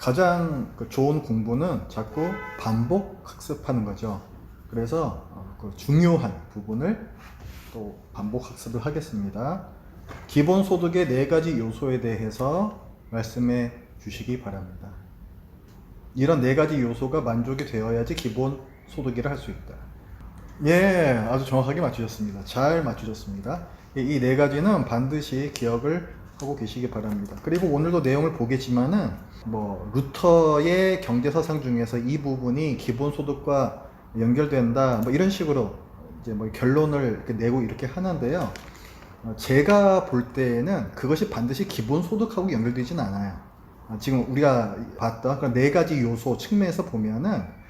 가장 좋은 공부는 자꾸 반복 학습하는 거죠. 그래서 그 중요한 부분을 또 반복 학습을 하겠습니다. 기본소득의 4가지 요소에 대해서 말씀해 주시기 바랍니다. 이런 4가지 요소가 만족이 되어야지 기본소득이라 할 수 있다. 예, 아주 정확하게 맞추셨습니다. 잘 맞추셨습니다. 이 4가지는 반드시 기억을 하고 계시기 바랍니다. 그리고 오늘도 내용을 보겠지만은 루터의 경제사상 중에서 이 부분이 기본소득과 연결된다 이런 식으로 이제 결론을 이렇게 내고 이렇게 하는데요. 제가 볼 때에는 그것이 반드시 기본소득하고 연결되지는 않아요. 지금 우리가 봤던 그런 4가지 요소 측면에서 보면은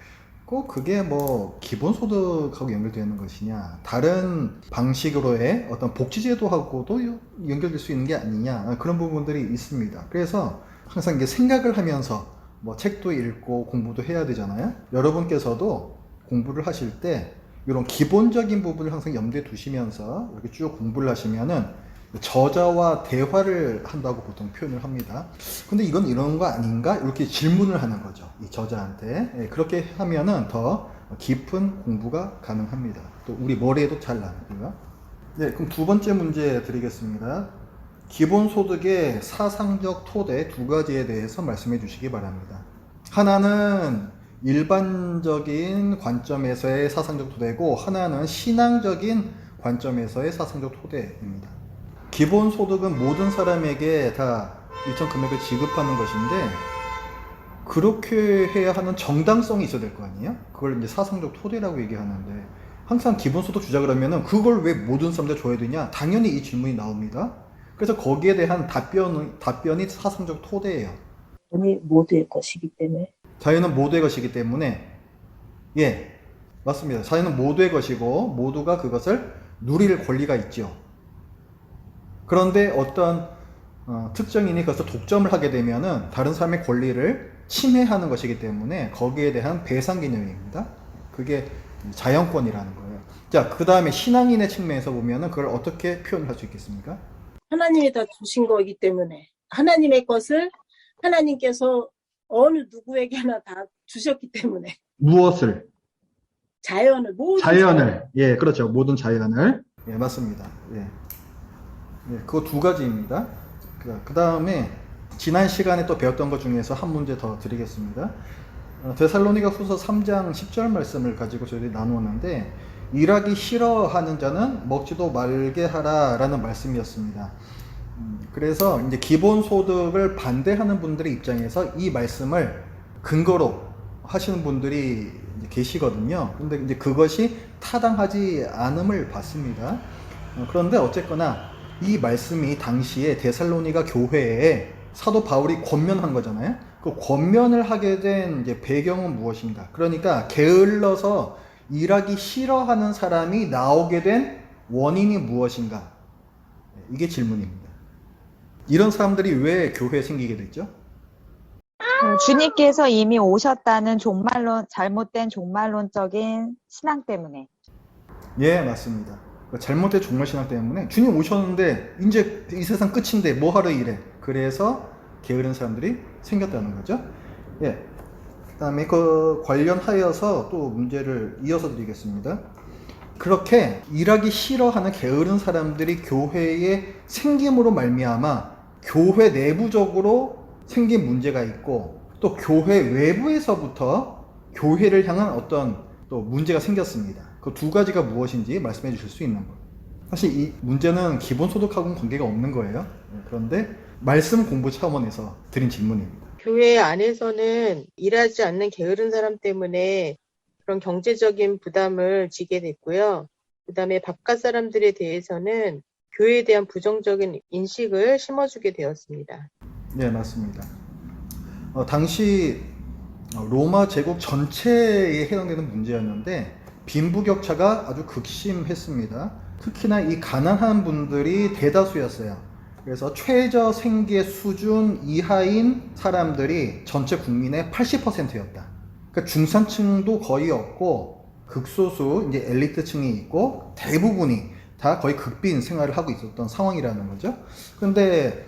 꼭 그게 기본소득하고 연결되는 것이냐, 다른 방식으로의 어떤 복지제도하고도 연결될 수 있는 게 아니냐, 그런 부분들이 있습니다. 그래서 항상 이게 생각을 하면서 책도 읽고 공부도 해야 되잖아요. 여러분께서도 공부를 하실 때 이런 기본적인 부분을 항상 염두에 두시면서 이렇게 쭉 공부를 하시면은 저자와 대화를 한다고 보통 표현을 합니다. 근데 이건 이런 거 아닌가? 이렇게 질문을 하는 거죠. 이 저자한테. 그렇게 하면은 더 깊은 공부가 가능합니다. 또 우리 머리에도 잘 남고요. 네, 그럼 2번째 문제 드리겠습니다. 기본소득의 사상적 토대 2가지에 대해서 말씀해 주시기 바랍니다. 하나는 일반적인 관점에서의 사상적 토대고, 하나는 신앙적인 관점에서의 사상적 토대입니다. 기본소득은 모든 사람에게 다 일정 금액을 지급하는 것인데, 그렇게 해야 하는 정당성이 있어야 될 거 아니에요? 그걸 이제 사상적 토대라고 얘기하는데, 항상 기본소득 주자 그러면은 그걸 왜 모든 사람들 줘야 되냐? 당연히 이 질문이 나옵니다. 그래서 거기에 대한 답변이 사상적 토대예요. 아니, 모두의 것이기 때문에. 자유는 모두의 것이기 때문에, 예, 맞습니다. 자유는 모두의 것이고 모두가 그것을 누릴 권리가 있죠. 그런데 어떤 특정인이 그것을 독점을 하게 되면은 다른 사람의 권리를 침해하는 것이기 때문에 거기에 대한 배상 개념입니다. 그게 자연권이라는 거예요. 자, 그 다음에 신앙인의 측면에서 보면은 그걸 어떻게 표현할 수 있겠습니까? 하나님이 다 주신 거이기 때문에 하나님의 것을 하나님께서 어느 누구에게나 다 주셨기 때문에 무엇을? 자연을, 모든 자연을. 예, 그렇죠. 모든 자연을. 예, 맞습니다. 예. 예, 그거 2가지입니다. 그 다음에 지난 시간에 또 배웠던 것 중에서 한 문제 더 드리겠습니다. 데살로니가 후서 3장 10절 말씀을 가지고 저희들이 나누었는데, 일하기 싫어하는 자는 먹지도 말게 하라 라는 말씀이었습니다. 그래서 이제 기본소득을 반대하는 분들의 입장에서 이 말씀을 근거로 하시는 분들이 계시거든요. 근데 이제 그것이 타당하지 않음을 받습니다. 그런데 어쨌거나 이 말씀이 당시에 데살로니가 교회에 사도 바울이 권면한 거잖아요. 그 권면을 하게 된 이제 배경은 무엇인가? 그러니까 게을러서 일하기 싫어하는 사람이 나오게 된 원인이 무엇인가? 이게 질문입니다. 이런 사람들이 왜 교회에 생기게 됐죠? 주님께서 이미 오셨다는 잘못된 종말론적인 신앙 때문에. 예, 맞습니다. 잘못된 종말신앙 때문에 주님 오셨는데 이제 이 세상 끝인데 뭐 하러 이래? 그래서 게으른 사람들이 생겼다는 거죠. 예. 그다음에 그 관련하여서 또 문제를 이어서 드리겠습니다. 그렇게 일하기 싫어하는 게으른 사람들이 교회에 생김으로 말미암아 교회 내부적으로 생긴 문제가 있고, 또 교회 외부에서부터 교회를 향한 어떤 또 문제가 생겼습니다. 그 2가지가 무엇인지 말씀해 주실 수 있는 거예요. 사실 이 문제는 기본소득하고는 관계가 없는 거예요. 그런데 말씀 공부 차원에서 드린 질문입니다. 교회 안에서는 일하지 않는 게으른 사람 때문에 그런 경제적인 부담을 지게 됐고요. 그다음에 바깥 사람들에 대해서는 교회에 대한 부정적인 인식을 심어주게 되었습니다. 네, 맞습니다. 당시 로마 제국 전체에 해당되는 문제였는데 빈부격차가 아주 극심했습니다. 특히나 이 가난한 분들이 대다수였어요. 그래서 최저 생계 수준 이하인 사람들이 전체 국민의 80%였다. 그러니까 중산층도 거의 없고 극소수 이제 엘리트층이 있고 대부분이 다 거의 극빈 생활을 하고 있었던 상황이라는 거죠. 근데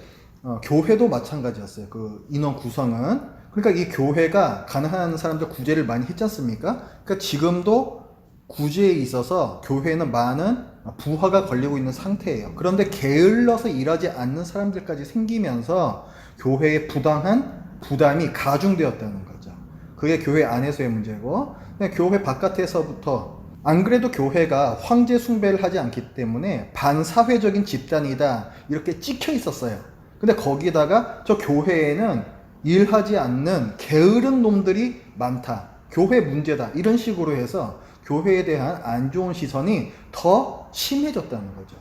교회도 마찬가지였어요. 그 인원 구성은. 그러니까 이 교회가 가난한 사람들 구제를 많이 했지 않습니까? 그러니까 지금도 구제에 있어서 교회는 많은 부하가 걸리고 있는 상태예요. 그런데 게을러서 일하지 않는 사람들까지 생기면서 교회의 부당한 부담이 가중되었다는 거죠. 그게 교회 안에서의 문제고, 교회 바깥에서부터 안 그래도 교회가 황제 숭배를 하지 않기 때문에 반사회적인 집단이다 이렇게 찍혀 있었어요. 근데 거기다가 저 교회에는 일하지 않는 게으른 놈들이 많다. 교회 문제다. 이런 식으로 해서 교회에 대한 안 좋은 시선이 더 심해졌다는 거죠.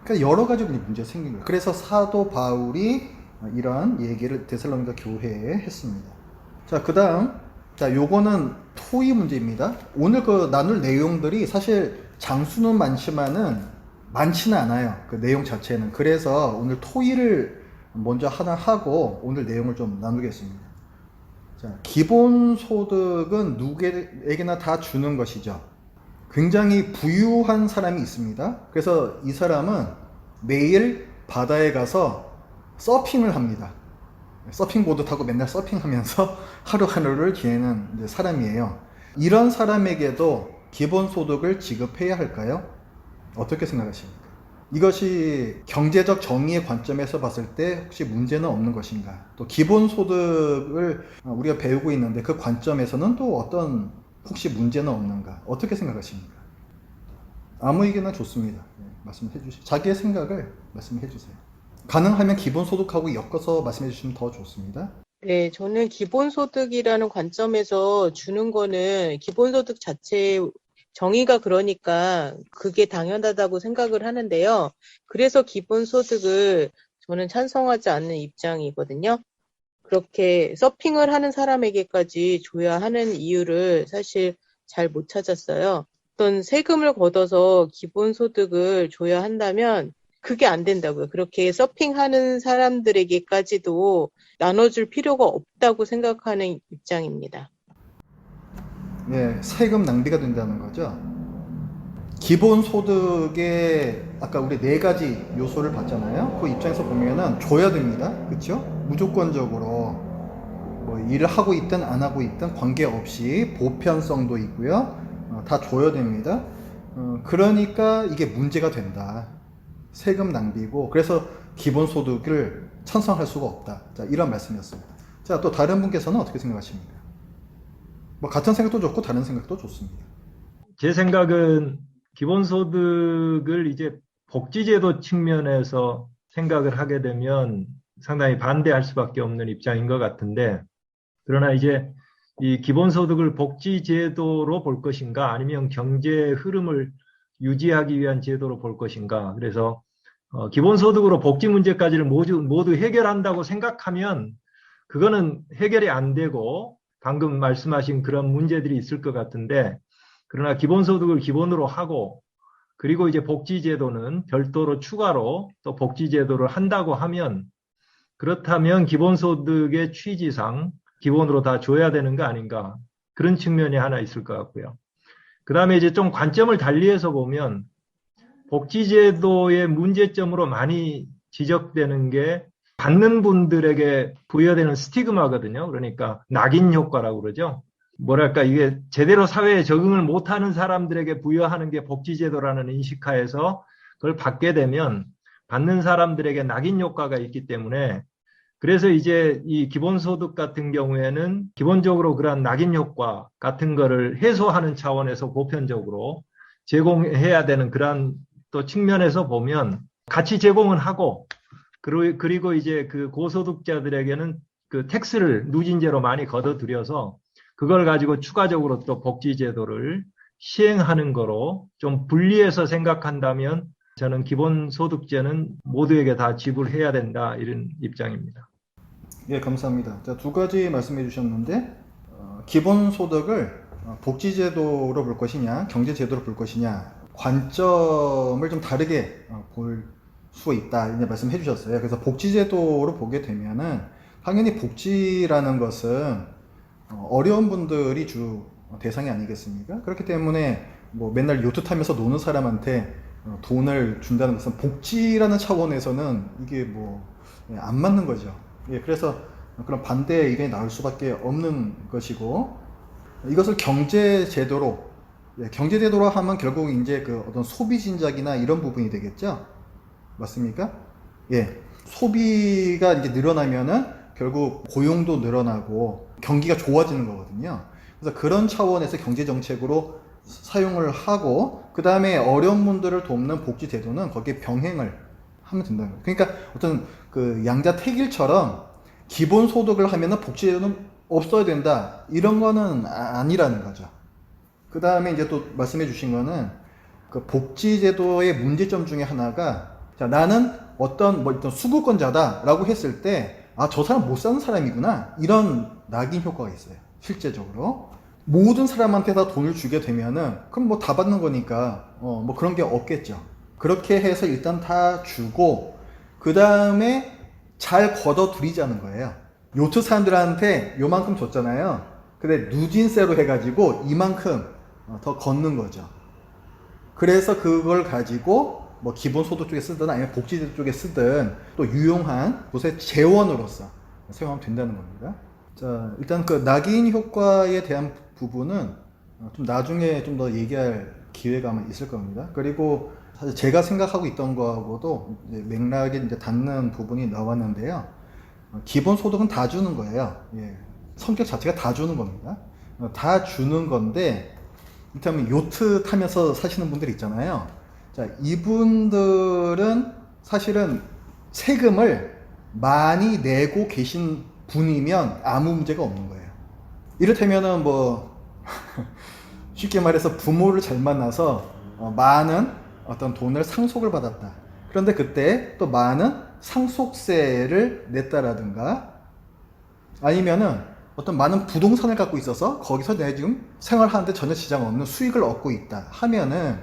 그러니까 여러 가지 문제가 생긴 거예요. 그래서 사도 바울이 이런 얘기를 데살로니가 교회에 했습니다. 자, 그 다음, 자, 요거는 토의 문제입니다. 오늘 그 나눌 내용들이 사실 장수는 많지는 않아요. 그 내용 자체는. 그래서 오늘 토의를 먼저 하나 하고 오늘 내용을 좀 나누겠습니다. 자, 기본소득은 누구에게나 다 주는 것이죠. 굉장히 부유한 사람이 있습니다. 그래서 이 사람은 매일 바다에 가서 서핑을 합니다. 서핑보드 타고 맨날 서핑하면서 하루하루를 지내는 사람이에요. 이런 사람에게도 기본소득을 지급해야 할까요? 어떻게 생각하십니까? 이것이 경제적 정의의 관점에서 봤을 때 혹시 문제는 없는 것인가? 또 기본소득을 우리가 배우고 있는데 그 관점에서는 또 어떤 혹시 문제는 없는가? 어떻게 생각하십니까? 아무 의견나 좋습니다. 말씀해 주세요. 자기의 생각을 말씀해 주세요. 가능하면 기본소득하고 엮어서 말씀해 주시면 더 좋습니다. 네, 저는 기본소득이라는 관점에서 주는 거는 기본소득 자체의 정의가 그러니까 그게 당연하다고 생각을 하는데요. 그래서 기본소득을 저는 찬성하지 않는 입장이거든요. 그렇게 서핑을 하는 사람에게까지 줘야 하는 이유를 사실 잘 못 찾았어요. 어떤 세금을 걷어서 기본소득을 줘야 한다면 그게 안 된다고요. 그렇게 서핑하는 사람들에게까지도 나눠줄 필요가 없다고 생각하는 입장입니다. 예, 세금 낭비가 된다는 거죠. 기본소득에 아까 우리 4가지 요소를 봤잖아요. 그 입장에서 보면은 줘야 됩니다. 그렇죠? 무조건적으로 뭐 일을 하고 있든 안 하고 있든 관계없이 보편성도 있고요. 다 줘야 됩니다. 그러니까 이게 문제가 된다. 세금 낭비고 그래서 기본소득을 찬성할 수가 없다. 자, 이런 말씀이었습니다. 자, 또 다른 분께서는 어떻게 생각하십니까? 뭐 같은 생각도 좋고 다른 생각도 좋습니다. 제 생각은 기본소득을 이제 복지제도 측면에서 생각을 하게 되면 상당히 반대할 수밖에 없는 입장인 것 같은데, 그러나 이제 이 기본소득을 복지제도로 볼 것인가 아니면 경제 흐름을 유지하기 위한 제도로 볼 것인가. 그래서 기본소득으로 복지 문제까지를 모두 해결한다고 생각하면 그거는 해결이 안 되고 방금 말씀하신 그런 문제들이 있을 것 같은데, 그러나 기본소득을 기본으로 하고 그리고 이제 복지제도는 별도로 추가로 또 복지제도를 한다고 하면, 그렇다면 기본소득의 취지상 기본으로 다 줘야 되는 거 아닌가, 그런 측면이 하나 있을 것 같고요. 그 다음에 이제 좀 관점을 달리해서 보면 복지제도의 문제점으로 많이 지적되는 게 받는 분들에게 부여되는 스티그마거든요. 그러니까 낙인 효과라고 그러죠. 뭐랄까, 이게 제대로 사회에 적응을 못하는 사람들에게 부여하는 게 복지제도라는 인식하에서 그걸 받게 되면 받는 사람들에게 낙인 효과가 있기 때문에, 그래서 이제 이 기본소득 같은 경우에는 기본적으로 그러한 낙인 효과 같은 거를 해소하는 차원에서 보편적으로 제공해야 되는 그러한 또 측면에서 보면 같이 제공은 하고, 그리고 이제 그 고소득자들에게는 그 텍스를 누진제로 많이 걷어들여서 그걸 가지고 추가적으로 또 복지제도를 시행하는 거로 좀 분리해서 생각한다면 저는 기본소득제는 모두에게 다 지불해야 된다, 이런 입장입니다. 예, 감사합니다. 자, 2가지 말씀해 주셨는데 기본소득을 복지제도로 볼 것이냐 경제제도로 볼 것이냐 관점을 좀 다르게 볼 수 있다 이제 말씀해 주셨어요. 그래서 복지제도로 보게 되면은 당연히 복지라는 것은 어려운 분들이 주 대상이 아니겠습니까? 그렇기 때문에 뭐 맨날 요트 타면서 노는 사람한테 돈을 준다는 것은 복지라는 차원에서는 이게 뭐 안 맞는 거죠. 그래서 그런 반대 의견이 나올 수밖에 없는 것이고, 이것을 경제제도로, 경제제도로 하면 결국 이제 그 어떤 소비 진작이나 이런 부분이 되겠죠. 맞습니까? 소비가 이제 늘어나면은 결국 고용도 늘어나고 경기가 좋아지는 거거든요. 그래서 그런 차원에서 경제정책으로 사용을 하고, 그 다음에 어려운 분들을 돕는 복지제도는 거기에 병행을 하면 된다는 거예요. 그러니까 어떤 그 양자택일처럼 기본소득을 하면은 복지제도는 없어야 된다, 이런 거는 아니라는 거죠. 그 다음에 이제 또 말씀해 주신 거는 그 복지제도의 문제점 중에 하나가, 자, 나는 어떤 수급권자다라고 했을 때, 아, 저 사람 못 사는 사람이구나, 이런 낙인 효과가 있어요. 실제적으로 모든 사람한테 다 돈을 주게 되면은 그럼 뭐 다 받는 거니까 뭐 그런 게 없겠죠. 그렇게 해서 일단 다 주고, 그 다음에 잘 걷어들이자는 거예요. 요트 사람들한테 요만큼 줬잖아요. 근데 누진세로 해가지고 이만큼 더 걷는 거죠. 그래서 그걸 가지고 뭐 기본소득 쪽에 쓰든 아니면 복지제도 쪽에 쓰든 또 유용한 곳의 재원으로서 사용하면 된다는 겁니다. 자, 일단 그 낙인 효과에 대한 부분은 좀 나중에 좀 더 얘기할 기회가 아마 있을 겁니다. 그리고 사실 제가 생각하고 있던 거하고도 이제 맥락에 이제 닿는 부분이 나왔는데요. 기본소득은 다 주는 거예요. 성격 자체가 다 주는 겁니다. 다 주는 건데, 이를테면 요트 타면서 사시는 분들 있잖아요. 자, 이분들은 사실은 세금을 많이 내고 계신 분이면 아무 문제가 없는 거예요. 이를테면은 뭐 쉽게 말해서 부모를 잘 만나서 많은 어떤 돈을 상속을 받았다. 그런데 그때 또 많은 상속세를 냈다라든가, 아니면은 어떤 많은 부동산을 갖고 있어서 거기서 내 지금 생활하는데 전혀 지장 없는 수익을 얻고 있다 하면은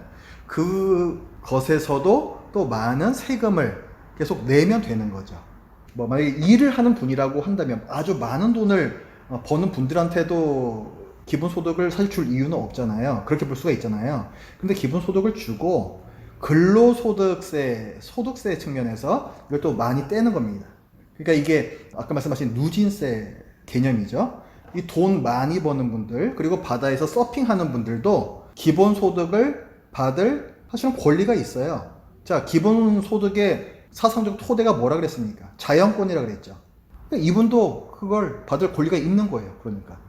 그것에서도 또 많은 세금을 계속 내면 되는 거죠. 뭐 만약에 일을 하는 분이라고 한다면 아주 많은 돈을 버는 분들한테도 기본소득을 사실 줄 이유는 없잖아요. 그렇게 볼 수가 있잖아요. 근데 기본소득을 주고 근로소득세, 소득세 측면에서 이걸 또 많이 떼는 겁니다. 그러니까 이게 아까 말씀하신 누진세 개념이죠. 이 돈 많이 버는 분들, 그리고 바다에서 서핑하는 분들도 기본소득을 받을 사실은 권리가 있어요. 자, 기본소득의 사상적 토대가 뭐라 그랬습니까? 자연권이라 그랬죠. 그러니까 이분도 그걸 받을 권리가 있는 거예요. 그러니까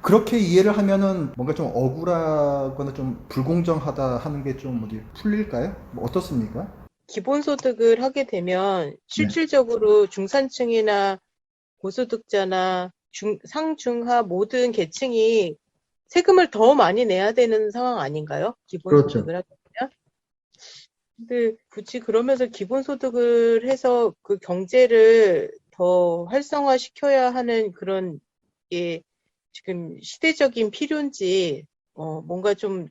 그렇게 이해를 하면은 뭔가 좀 억울하거나 좀 불공정하다 하는 게 좀 어디 풀릴까요? 뭐 어떻습니까? 기본소득을 하게 되면 실질적으로 중산층이나 고소득자나 상중하 모든 계층이 세금을 더 많이 내야 되는 상황 아닌가요? 기본소득을 하게 되면. 근데 굳이 그러면서 기본소득을 해서 그 경제를 더 활성화시켜야 하는 그런 게 지금 시대적인 필요인지, 뭔가 좀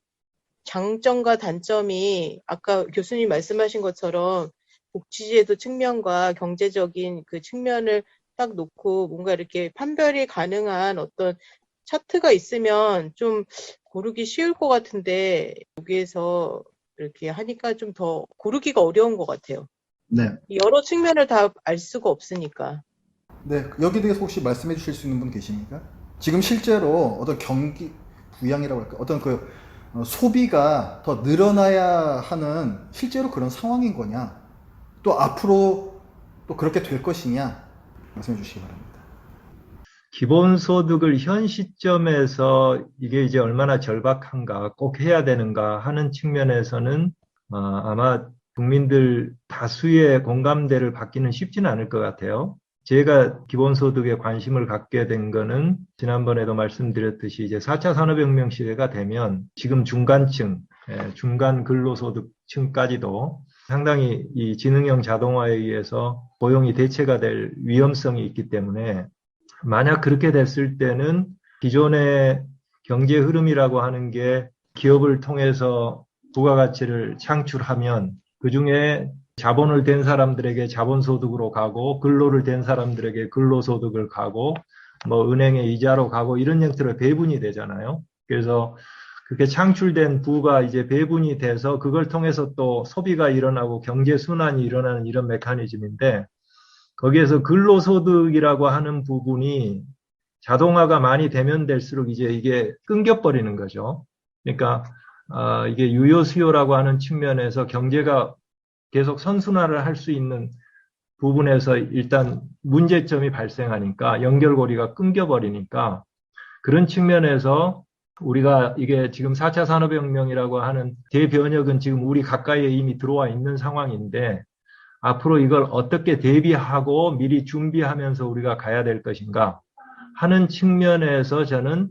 장점과 단점이 아까 교수님 말씀하신 것처럼 복지제도 측면과 경제적인 그 측면을 딱 놓고 뭔가 이렇게 판별이 가능한 어떤 차트가 있으면 좀 고르기 쉬울 것 같은데, 여기에서 이렇게 하니까 좀 더 고르기가 어려운 것 같아요. 네. 여러 측면을 다 알 수가 없으니까. 네, 여기에 대해서 혹시 말씀해 주실 수 있는 분 계십니까? 지금 실제로 어떤 경기 부양이라고 할까? 어떤 그 소비가 더 늘어나야 하는 실제로 그런 상황인 거냐? 또 앞으로 또 그렇게 될 것이냐? 말씀해 주시기 바랍니다. 기본소득을 현 시점에서 이게 이제 얼마나 절박한가, 꼭 해야 되는가 하는 측면에서는 아마 국민들 다수의 공감대를 받기는 쉽지는 않을 것 같아요. 제가 기본소득에 관심을 갖게 된 거는 지난번에도 말씀드렸듯이 이제 4차 산업혁명 시대가 되면 지금 중간층, 중간 근로소득층까지도 상당히 이 지능형 자동화에 의해서 고용이 대체가 될 위험성이 있기 때문에, 만약 그렇게 됐을 때는 기존의 경제 흐름이라고 하는 게 기업을 통해서 부가가치를 창출하면 그중에 자본을 댄 사람들에게 자본소득으로 가고 근로를 댄 사람들에게 근로소득을 가고 뭐 은행에 이자로 가고 이런 형태로 배분이 되잖아요. 그래서 그렇게 창출된 부가 이제 배분이 돼서 그걸 통해서 또 소비가 일어나고 경제 순환이 일어나는 이런 메커니즘인데, 거기에서 근로소득이라고 하는 부분이 자동화가 많이 되면 될수록 이제 이게 끊겨버리는 거죠. 그러니까 이게 유효 수요라고 하는 측면에서 경제가 계속 선순환을 할 수 있는 부분에서 일단 문제점이 발생하니까 연결고리가 끊겨버리니까 그런 측면에서 우리가 이게 지금 4차 산업혁명이라고 하는 대변혁은 지금 우리 가까이에 이미 들어와 있는 상황인데 앞으로 이걸 어떻게 대비하고 미리 준비하면서 우리가 가야 될 것인가 하는 측면에서 저는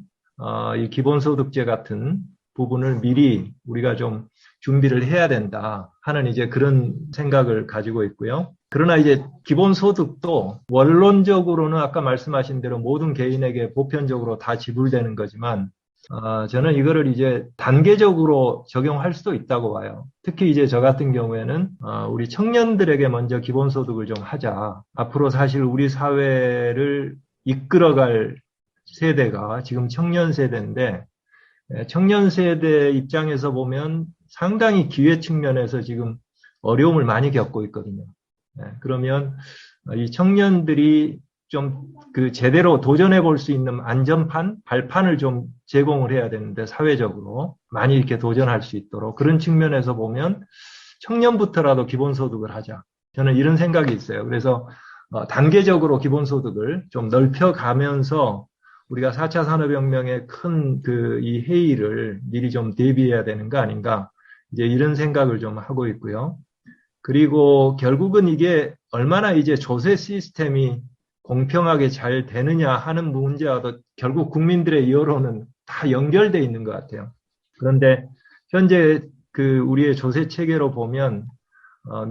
이 기본소득제 같은 부분을 미리 우리가 좀 준비를 해야 된다 하는 이제 그런 생각을 가지고 있고요. 그러나 이제 기본소득도 원론적으로는 아까 말씀하신 대로 모든 개인에게 보편적으로 다 지불되는 거지만 저는 이거를 이제 단계적으로 적용할 수도 있다고 봐요. 특히 이제 저 같은 경우에는 우리 청년들에게 먼저 기본소득을 좀 하자. 앞으로 사실 우리 사회를 이끌어갈 세대가 지금 청년 세대인데 청년 세대 입장에서 보면 상당히 기회 측면에서 지금 어려움을 많이 겪고 있거든요. 그러면 이 청년들이 좀 그 제대로 도전해 볼 수 있는 안전판, 발판을 좀 제공을 해야 되는데 사회적으로 많이 이렇게 도전할 수 있도록 그런 측면에서 보면 청년부터라도 기본소득을 하자. 저는 이런 생각이 있어요. 그래서 단계적으로 기본소득을 좀 넓혀가면서 우리가 4차 산업혁명의 큰 이 회의를 미리 좀 대비해야 되는 거 아닌가. 이제 이런 생각을 좀 하고 있고요. 그리고 결국은 이게 얼마나 이제 조세 시스템이 공평하게 잘 되느냐 하는 문제와도 결국 국민들의 여론은 다 연결되어 있는 것 같아요. 그런데 현재 우리의 조세 체계로 보면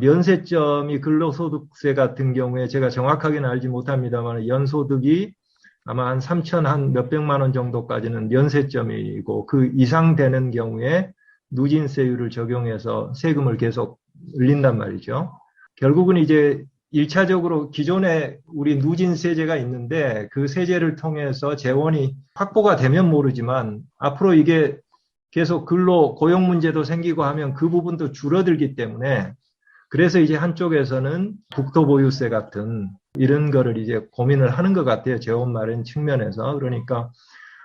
면세점이 근로소득세 같은 경우에 제가 정확하게는 알지 못합니다만 연소득이 아마 한 3천 한 몇백만 원 정도까지는 면세점이고 그 이상 되는 경우에 누진세율을 적용해서 세금을 계속 늘린단 말이죠. 결국은 이제 1차적으로 기존에 우리 누진세제가 있는데 그 세제를 통해서 재원이 확보가 되면 모르지만 앞으로 이게 계속 고용 문제도 생기고 하면 그 부분도 줄어들기 때문에 그래서 이제 한쪽에서는 국토보유세 같은 이런 거를 이제 고민을 하는 것 같아요. 재원 마련 측면에서. 그러니까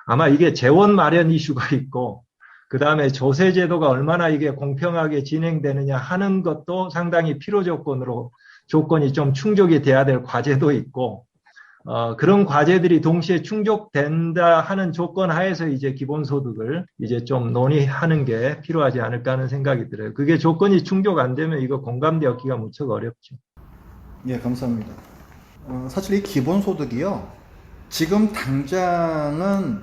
아마 이게 재원 마련 이슈가 있고 그 다음에 조세 제도가 얼마나 이게 공평하게 진행되느냐 하는 것도 상당히 필요 조건이 좀 충족이 돼야 될 과제도 있고 그런 과제들이 동시에 충족된다 하는 조건 하에서 이제 기본소득을 이제 좀 논의하는 게 필요하지 않을까 하는 생각이 들어요. 그게 조건이 충족 안 되면 이거 공감대 얻기가 무척 어렵죠. 예, 감사합니다. 사실 이 기본소득이요. 지금 당장은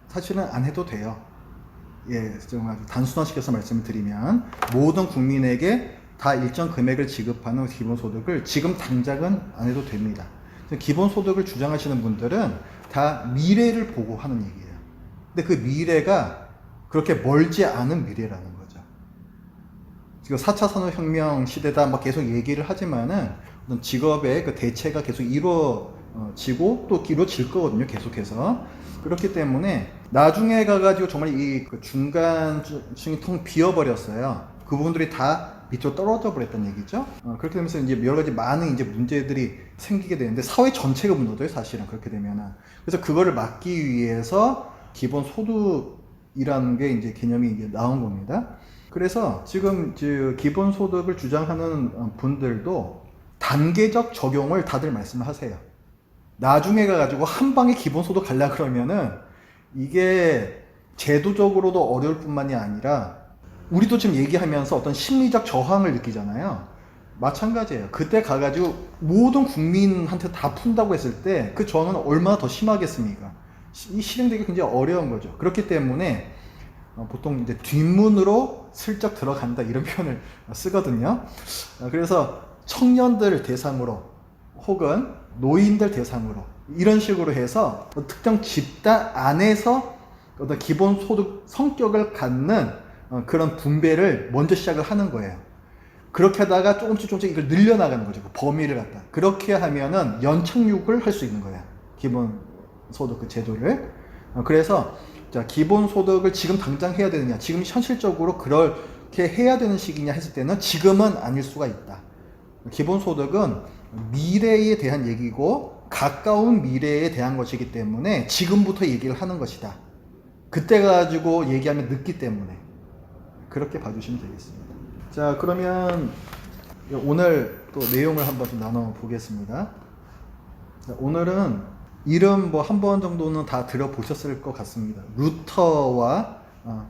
사실은 안 해도 돼요. 예, 좀 아주 단순화시켜서 말씀을 드리면 모든 국민에게 다 일정 금액을 지급하는 기본소득을 지금 당장은 안 해도 됩니다. 기본소득을 주장하시는 분들은 다 미래를 보고 하는 얘기예요. 근데 그 미래가 그렇게 멀지 않은 미래라는 거죠. 지금 4차 산업혁명 시대다 막 계속 얘기를 하지만은 어떤 직업의 그 대체가 계속 이루어지고 또 이루어질 거거든요. 계속해서. 그렇기 때문에 나중에 가가지고 정말 이 중간층이 통 비어버렸어요. 그 부분들이 다 밑으로 떨어져 버렸다는 얘기죠. 그렇게 되면서 이제 여러 가지 많은 이제 문제들이 생기게 되는데 사회 전체가 무너져요, 사실은 그렇게 되면은. 그래서 그거를 막기 위해서 기본 소득이라는 게 이제 개념이 이제 나온 겁니다. 그래서 지금 기본 소득을 주장하는 분들도 단계적 적용을 다들 말씀을 하세요. 나중에 가가지고 한 방에 기본 소득 가려 그러면은 이게 제도적으로도 어려울 뿐만이 아니라 우리도 지금 얘기하면서 어떤 심리적 저항을 느끼잖아요. 마찬가지예요. 그때 가가지고 모든 국민한테 다 푼다고 했을 때 그 저항은 얼마나 더 심하겠습니까? 이 실행되기 굉장히 어려운 거죠. 그렇기 때문에 보통 이제 뒷문으로 슬쩍 들어간다 이런 표현을 쓰거든요. 그래서 청년들 대상으로 혹은 노인들 대상으로 이런 식으로 해서 특정 집단 안에서 어떤 기본소득 성격을 갖는 그런 분배를 먼저 시작을 하는 거예요. 그렇게 하다가 조금씩 이걸 늘려나가는 거죠. 그 범위를 갖다. 그렇게 하면은 연착륙을 할 수 있는 거예요. 기본소득 그 제도를. 그래서 자, 기본소득을 지금 당장 해야 되느냐, 지금 현실적으로 그렇게 해야 되는 시기냐 했을 때는 지금은 아닐 수가 있다. 기본소득은 미래에 대한 얘기고 가까운 미래에 대한 것이기 때문에 지금부터 얘기를 하는 것이다. 그때 가지고 얘기하면 늦기 때문에 그렇게 봐주시면 되겠습니다. 자, 그러면 오늘 또 내용을 한번 좀 나눠 보겠습니다. 자, 오늘은 이름 뭐 한 번 정도는 다 들어보셨을 것 같습니다. 루터와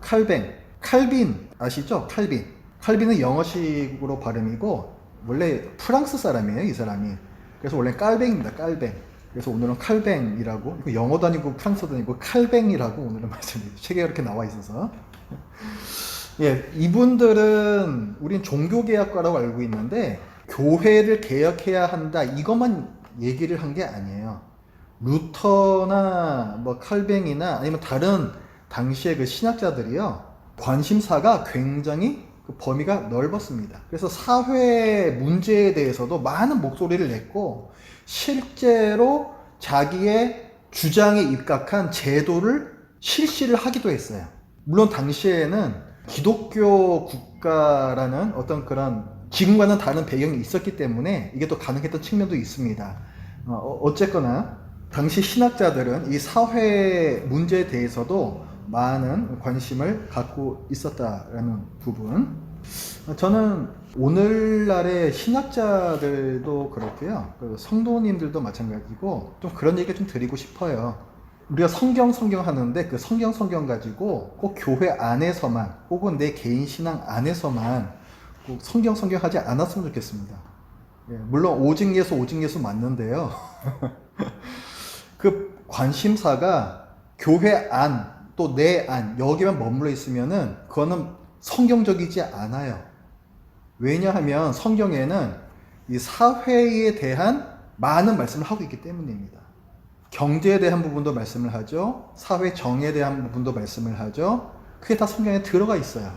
칼뱅. 칼빈 아시죠? 칼빈. 칼빈은 영어식으로 발음이고 원래 프랑스 사람이에요, 이 사람이. 그래서 원래 깔뱅입니다, 깔뱅. 그래서 오늘은 칼뱅이라고, 영어도 아니고 프랑스도 아니고 칼뱅이라고 오늘은 말씀드립니다. 책에 이렇게 나와 있어서. 예, 이분들은 우린 종교개혁가라고 알고 있는데 교회를 개혁해야 한다 이것만 얘기를 한 게 아니에요. 루터나 뭐 칼뱅이나 아니면 다른 당시의 그 신학자들이요, 관심사가 굉장히 그 범위가 넓었습니다. 그래서 사회 문제에 대해서도 많은 목소리를 냈고 실제로 자기의 주장에 입각한 제도를 실시를 하기도 했어요. 물론 당시에는 기독교 국가라는 어떤 그런 지금과는 다른 배경이 있었기 때문에 이게 또 가능했던 측면도 있습니다. 어쨌거나 당시 신학자들은 이 사회 문제에 대해서도 많은 관심을 갖고 있었다라는 부분. 저는 오늘날의 신학자들도 그렇고요, 성도님들도 마찬가지고 좀 그런 얘기를 좀 드리고 싶어요. 우리가 성경 하는데 그 성경 가지고 꼭 교회 안에서만 혹은 내 개인 신앙 안에서만 꼭 성경 하지 않았으면 좋겠습니다. 예, 물론 오직 예수 맞는데요. 그 관심사가 교회 안 또 내 안 여기만 머물러 있으면은 그거는 성경적이지 않아요. 왜냐하면 성경에는 이 사회에 대한 많은 말씀을 하고 있기 때문입니다. 경제에 대한 부분도 말씀을 하죠. 사회 정의에 대한 부분도 말씀을 하죠. 그게 다 성경에 들어가 있어요.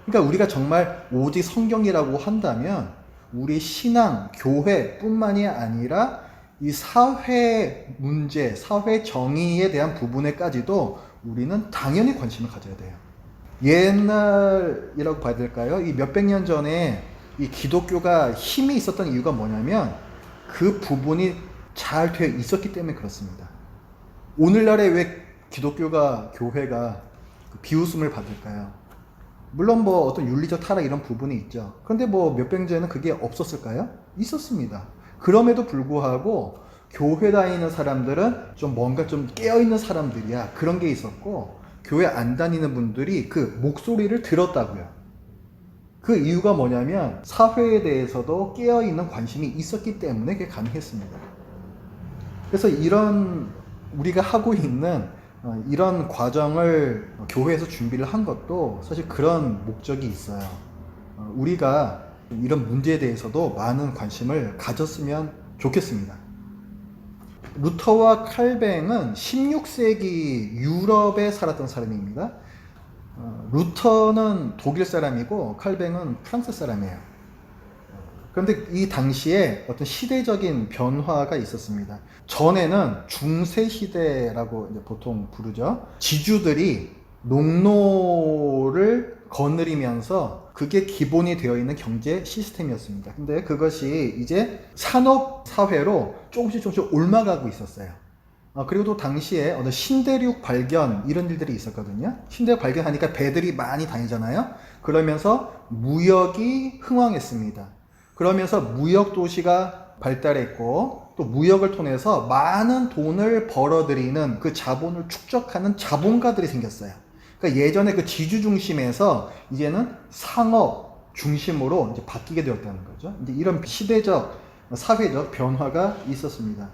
그러니까 우리가 정말 오직 성경이라고 한다면 우리 신앙, 교회뿐만이 아니라 이 사회 문제, 사회 정의에 대한 부분에까지도 우리는 당연히 관심을 가져야 돼요. 옛날이라고 봐야 될까요? 이 몇백 년 전에 이 기독교가 힘이 있었던 이유가 뭐냐면 그 부분이 잘 되어 있었기 때문에 그렇습니다. 오늘날에 왜 기독교가, 교회가 비웃음을 받을까요? 물론 뭐 어떤 윤리적 타락 이런 부분이 있죠. 그런데 뭐 몇백 년 전에는 그게 없었을까요? 있었습니다. 그럼에도 불구하고 교회 다니는 사람들은 좀 뭔가 좀 깨어있는 사람들이야, 그런 게 있었고, 교회 안 다니는 분들이 그 목소리를 들었다고요. 그 이유가 뭐냐면 사회에 대해서도 깨어있는 관심이 있었기 때문에 그게 가능했습니다. 그래서 이런 우리가 하고 있는 이런 과정을 교회에서 준비를 한 것도 사실 그런 목적이 있어요. 우리가 이런 문제에 대해서도 많은 관심을 가졌으면 좋겠습니다. 루터와 칼뱅은 16세기 유럽에 살았던 사람입니다. 루터는 독일 사람이고 칼뱅은 프랑스 사람이에요. 그런데 이 당시에 어떤 시대적인 변화가 있었습니다. 전에는 중세 시대라고 이제 보통 부르죠. 지주들이 농노를 거느리면서 그게 기본이 되어 있는 경제 시스템이었습니다. 근데 그것이 이제 산업 사회로 조금씩 옮아가고 있었어요. 그리고 또 당시에 어떤 신대륙 발견 이런 일들이 있었거든요. 신대륙 발견하니까 배들이 많이 다니잖아요. 그러면서 무역이 흥왕했습니다. 그러면서 무역 도시가 발달했고 또 무역을 통해서 많은 돈을 벌어들이는 그 자본을 축적하는 자본가들이 생겼어요. 그러니까 예전에 그 지주 중심에서 이제는 상업 중심으로 이제 바뀌게 되었다는 거죠. 이제 이런 시대적, 사회적 변화가 있었습니다.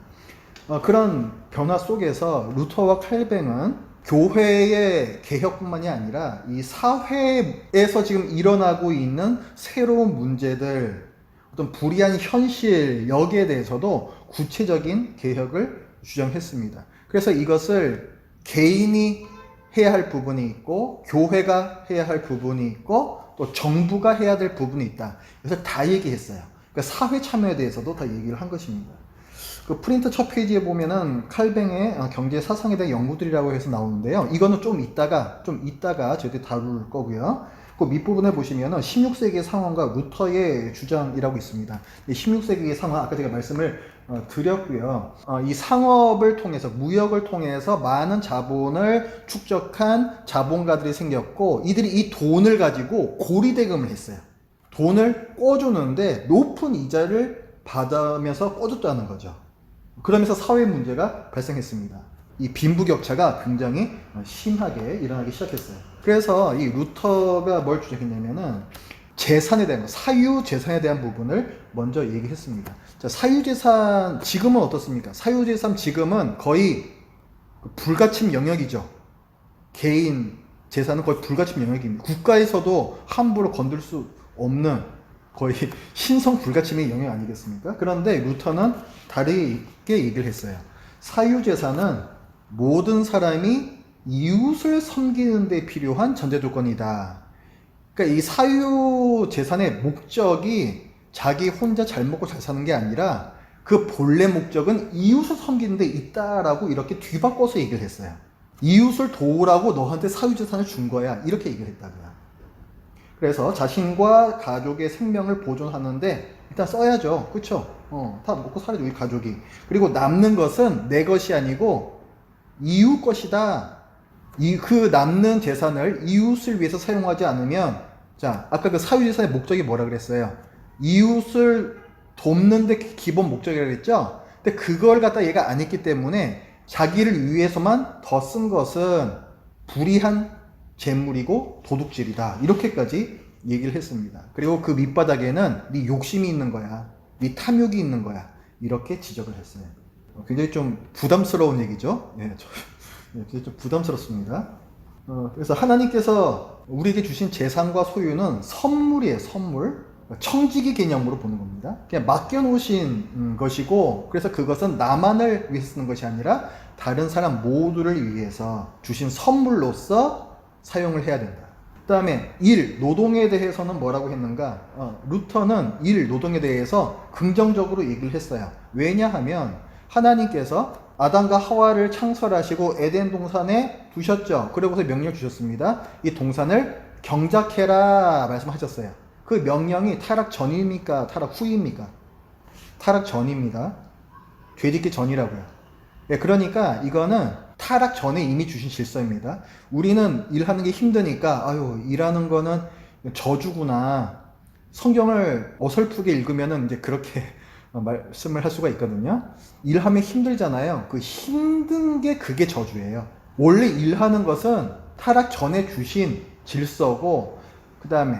그런 변화 속에서 루터와 칼뱅은 교회의 개혁뿐만이 아니라 이 사회에서 지금 일어나고 있는 새로운 문제들, 어떤 불이한 현실, 여기에 대해서도 구체적인 개혁을 주장했습니다. 그래서 이것을 개인이 해야 할 부분이 있고 교회가 해야 할 부분이 있고 또 정부가 해야 될 부분이 있다. 그래서 다 얘기했어요. 그러니까 사회 참여에 대해서도 다 얘기를 한 것입니다. 그 프린트 첫 페이지에 보면은 칼뱅의 경제 사상에 대한 연구들이라고 해서 나오는데요. 이거는 좀 이따가 저희들이 다룰 거고요. 그 밑부분에 보시면은 16세기의 상황과 루터의 주장이라고 있습니다. 이 16세기의 상황, 아까 제가 말씀을 드렸고요. 이 상업을 통해서, 무역을 통해서 많은 자본을 축적한 자본가들이 생겼고, 이들이 이 돈을 가지고 고리대금을 했어요. 돈을 꿔주는데 높은 이자를 받으면서 꿔줬다는 거죠. 그러면서 사회 문제가 발생했습니다. 이 빈부격차가 굉장히 심하게 일어나기 시작했어요. 그래서 이 루터가 뭘 주장했냐면은 재산에 대한 거, 사유재산에 대한 부분을 먼저 얘기했습니다. 자, 사유재산, 지금은 어떻습니까? 사유재산 지금은 거의 불가침 영역이죠. 개인 재산은 거의 불가침 영역입니다. 국가에서도 함부로 건들 수 없는 거의 신성 불가침의 영역 아니겠습니까? 그런데 루터는 다르게 얘기를 했어요. 사유재산은 모든 사람이 이웃을 섬기는 데 필요한 전제조건이다. 그러니까 이 사유재산의 목적이 자기 혼자 잘 먹고 잘 사는 게 아니라 그 본래 목적은 이웃을 섬기는 데 있다라고 이렇게 뒤바꿔서 얘기를 했어요. 이웃을 도우라고 너한테 사유재산을 준 거야. 이렇게 얘기를 했다고요. 그래서 자신과 가족의 생명을 보존하는데 일단 써야죠. 그쵸? 다 먹고 살아야죠, 우리 가족이. 그리고 남는 것은 내 것이 아니고 이웃 것이다. 그 남는 재산을 이웃을 위해서 사용하지 않으면, 자, 아까 그 사유재산의 목적이 뭐라 그랬어요? 이웃을 돕는 데 기본 목적이라고 그랬죠? 근데 그걸 갖다 얘가 안 했기 때문에 자기를 위해서만 더 쓴 것은 불이한 재물이고 도둑질이다. 이렇게까지 얘기를 했습니다. 그리고 그 밑바닥에는 네 욕심이 있는 거야. 네 탐욕이 있는 거야. 이렇게 지적을 했어요. 굉장히 좀 부담스러운 얘기죠. 굉장히 좀 부담스럽습니다. 그래서 하나님께서 우리에게 주신 재산과 소유는 선물이에요. 선물. 청지기 개념으로 보는 겁니다. 그냥 맡겨놓으신 것이고, 그래서 그것은 나만을 위해서 쓰는 것이 아니라 다른 사람 모두를 위해서 주신 선물로서 사용을 해야 된다. 그 다음에 일, 노동에 대해서는 뭐라고 했는가? 루터는 일, 노동에 대해서 긍정적으로 얘기를 했어요. 왜냐하면 하나님께서 아담과 하와를 창설하시고 에덴 동산에 두셨죠. 그러고서 명령 주셨습니다. 이 동산을 경작해라 말씀하셨어요. 그 명령이 타락 전입니까? 타락 후입니까? 타락 전입니다. 죄짓기 전이라고요. 그러니까 이거는 타락 전에 이미 주신 질서입니다. 우리는 일하는 게 힘드니까 아유, 일하는 거는 저주구나. 성경을 어설프게 읽으면은 이제 그렇게 말씀을 할 수가 있거든요. 일하면 힘들잖아요. 그 힘든 게 그게 저주예요. 원래 일하는 것은 타락 전에 주신 질서고, 그 다음에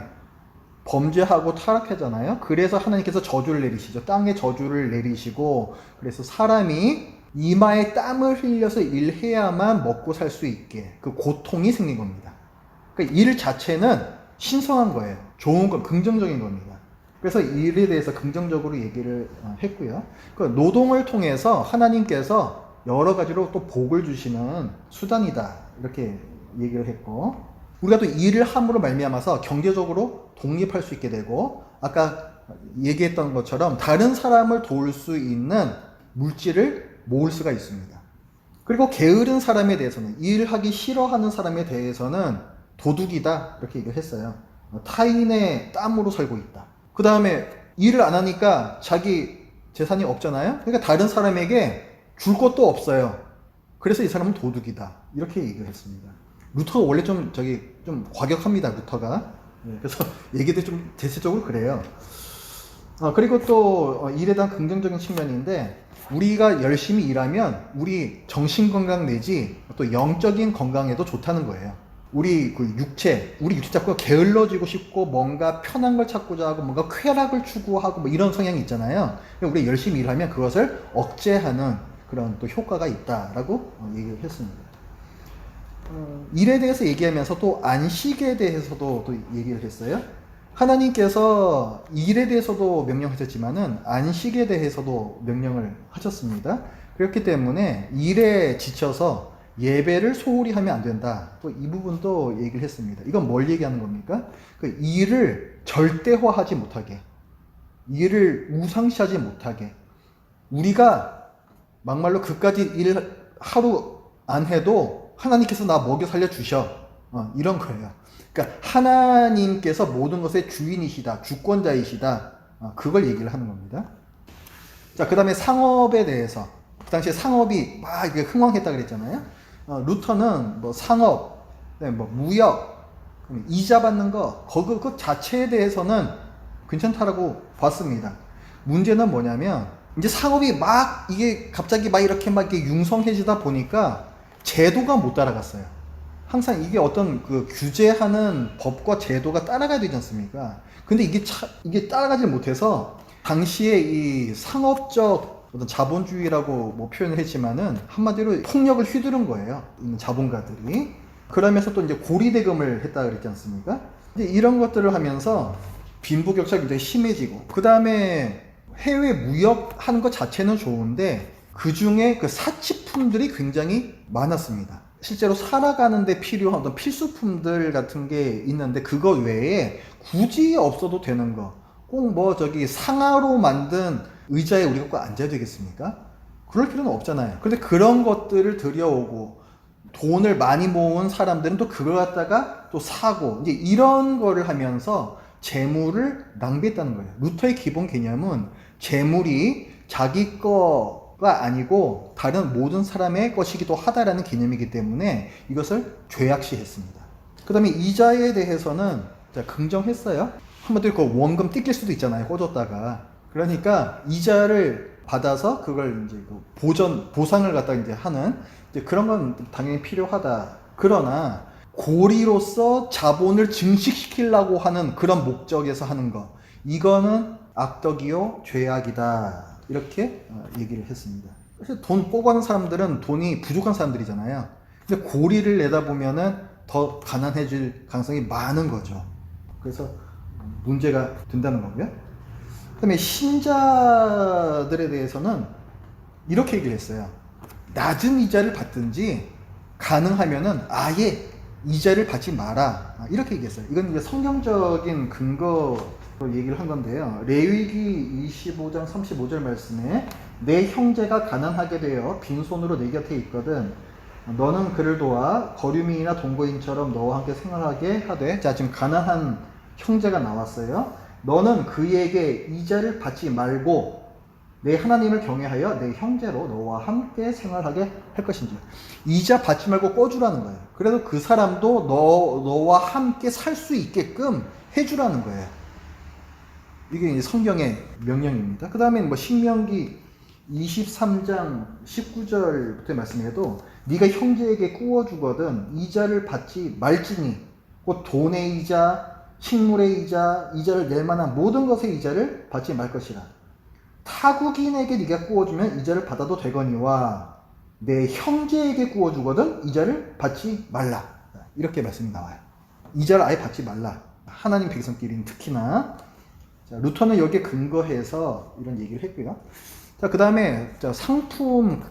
범죄하고 타락하잖아요. 그래서 하나님께서 저주를 내리시죠. 땅에 저주를 내리시고, 그래서 사람이 이마에 땀을 흘려서 일해야만 먹고 살 수 있게 그 고통이 생긴 겁니다. 그러니까 일 자체는 신성한 거예요. 좋은 거, 긍정적인 겁니다. 그래서 일에 대해서 긍정적으로 얘기를 했고요. 그 노동을 통해서 하나님께서 여러 가지로 또 복을 주시는 수단이다. 이렇게 얘기를 했고, 우리가 또 일을 함으로 말미암아서 경제적으로 독립할 수 있게 되고, 아까 얘기했던 것처럼 다른 사람을 도울 수 있는 물질을 모을 수가 있습니다. 그리고 게으른 사람에 대해서는, 일하기 싫어하는 사람에 대해서는 도둑이다. 이렇게 얘기를 했어요. 타인의 땀으로 살고 있다. 그 다음에 일을 안 하니까 자기 재산이 없잖아요. 그러니까 다른 사람에게 줄 것도 없어요. 그래서 이 사람은 도둑이다. 이렇게 얘기를 했습니다. 루터가 원래 좀 과격합니다. 루터가. 그래서 얘기도 좀 대체적으로 그래요. 그리고 또 일에 대한 긍정적인 측면인데, 우리가 열심히 일하면 우리 정신건강 내지 또 영적인 건강에도 좋다는 거예요. 우리 육체 자꾸 게을러지고 싶고 뭔가 편한 걸 찾고자 하고 뭔가 쾌락을 추구하고 뭐 이런 성향이 있잖아요. 우리 열심히 일하면 그것을 억제하는 그런 또 효과가 있다라고 얘기를 했습니다. 일에 대해서 얘기하면서 또 안식에 대해서도 또 얘기를 했어요. 하나님께서 일에 대해서도 명령하셨지만은 안식에 대해서도 명령을 하셨습니다. 그렇기 때문에 일에 지쳐서 예배를 소홀히 하면 안 된다. 또 이 부분도 얘기를 했습니다. 이건 뭘 얘기하는 겁니까? 그 일을 절대화하지 못하게, 일을 우상시하지 못하게, 우리가 막말로 그까지 일 하루 안 해도 하나님께서 나 먹여 살려 주셔. 이런 거예요. 그러니까 하나님께서 모든 것의 주인이시다, 주권자이시다, 그걸 얘기를 하는 겁니다. 자, 그 다음에 상업에 대해서, 그 당시에 상업이 막 이렇게 흥왕했다 그랬잖아요. 루터는 뭐 상업, 뭐 무역, 이자 받는 거, 그 자체에 대해서는 괜찮다라고 봤습니다. 문제는 뭐냐면, 이제 상업이 막 이게 갑자기 막 이렇게 융성해지다 보니까 제도가 못 따라갔어요. 항상 이게 어떤 그 규제하는 법과 제도가 따라가야 되지 않습니까? 근데 이게 따라가지 못해서 당시에 이 상업적 어떤 자본주의라고 뭐 표현을 했지만은 한마디로 폭력을 휘두른 거예요. 있는 자본가들이. 그러면서 또 이제 고리대금을 했다 그랬지 않습니까? 이제 이런 것들을 하면서 빈부격차가 굉장히 심해지고, 그 다음에 해외 무역하는 것 자체는 좋은데 그 중에 그 사치품들이 굉장히 많았습니다. 실제로 살아가는데 필요한 어떤 필수품들 같은 게 있는데 그거 외에 굳이 없어도 되는 거, 꼭 뭐 저기 상아로 만든 의자에 우리가 꼭 앉아야 되겠습니까? 그럴 필요는 없잖아요. 근데 그런 것들을 들여오고 돈을 많이 모은 사람들은 또 그걸 갖다가 또 사고, 이제 이런 거를 하면서 재물을 낭비했다는 거예요. 루터의 기본 개념은 재물이 자기 거가 아니고 다른 모든 사람의 것이기도 하다라는 개념이기 때문에 이것을 죄악시했습니다. 그 다음에 이자에 대해서는 긍정했어요. 한마디로 그 원금 뜯길 수도 있잖아요, 꽂았다가. 그러니까 이자를 받아서 그걸 이제 보상을 갖다 이제 하는 이제 그런 건 당연히 필요하다. 그러나 고리로서 자본을 증식시키려고 하는 그런 목적에서 하는 거, 이거는 악덕이요 죄악이다, 이렇게 얘기를 했습니다. 그래서 돈 뽑아는 사람들은 돈이 부족한 사람들이잖아요. 근데 고리를 내다보면은 더 가난해질 가능성이 많은 거죠. 그래서 문제가 된다는 거고요. 그 다음에 신자들에 대해서는 이렇게 얘기를 했어요. 낮은 이자를 받든지 가능하면은 아예 이자를 받지 마라, 이렇게 얘기했어요. 이건 이제 성경적인 근거로 얘기를 한 건데요. 레위기 25장 35절 말씀에 내 형제가 가난하게 되어 빈손으로 내 곁에 있거든 너는 그를 도와 거류민이나 동거인처럼 너와 함께 생활하게 하되, 자, 지금 가난한 형제가 나왔어요. 너는 그에게 이자를 받지 말고 내 하나님을 경외하여 내 형제로 너와 함께 생활하게 할 것인지. 이자 받지 말고 꺼주라는 거예요. 그래서 그 사람도 너와 함께 살 수 있게끔 해주라는 거예요. 이게 이제 성경의 명령입니다. 그 다음에 뭐 신명기 23장 19절부터의 말씀에도 네가 형제에게 꾸어주거든 이자를 받지 말지니 곧 돈의 이자, 식물의 이자, 이자를 낼 만한 모든 것의 이자를 받지 말 것이라. 타국인에게 네가 꾸어주면 이자를 받아도 되거니와 내 형제에게 꾸어주거든 이자를 받지 말라. 이렇게 말씀이 나와요. 이자를 아예 받지 말라. 하나님 백성끼리는 특히나. 자, 루터는 여기에 근거해서 이런 얘기를 했고요. 자, 그 다음에 상품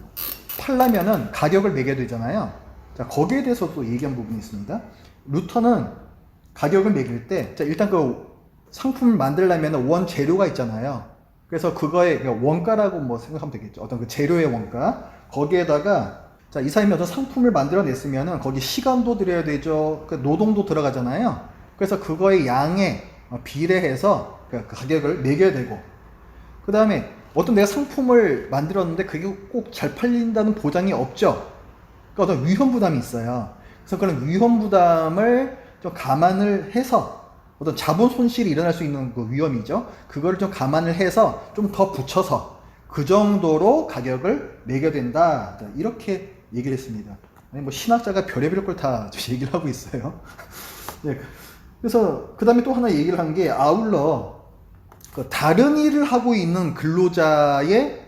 팔려면은 가격을 매겨야 되잖아요. 자, 거기에 대해서 또 얘기한 부분이 있습니다. 루터는 가격을 매길 때, 자, 일단 그 상품을 만들려면 원 재료가 있잖아요. 그래서 그거의 원가라고 뭐 생각하면 되겠죠. 어떤 그 재료의 원가. 거기에다가, 자, 이 사람이 어떤 상품을 만들어냈으면은 거기 시간도 들여야 되죠. 그 노동도 들어가잖아요. 그래서 그거의 양에 비례해서 그 가격을 매겨야 되고, 그 다음에 어떤 내가 상품을 만들었는데 그게 꼭 잘 팔린다는 보장이 없죠. 그러니까 어떤 위험 부담이 있어요. 그래서 그런 위험 부담을 좀 감안을 해서, 어떤 자본 손실이 일어날 수 있는 그 위험이죠. 그거를 좀 감안을 해서 좀 더 붙여서 그 정도로 가격을 매겨야 된다. 이렇게 얘기를 했습니다. 아니 뭐 신학자가 별의별 걸 다 얘기를 하고 있어요. 네. 그래서 그 다음에 또 하나 얘기를 한 게, 아울러 그 다른 일을 하고 있는 근로자의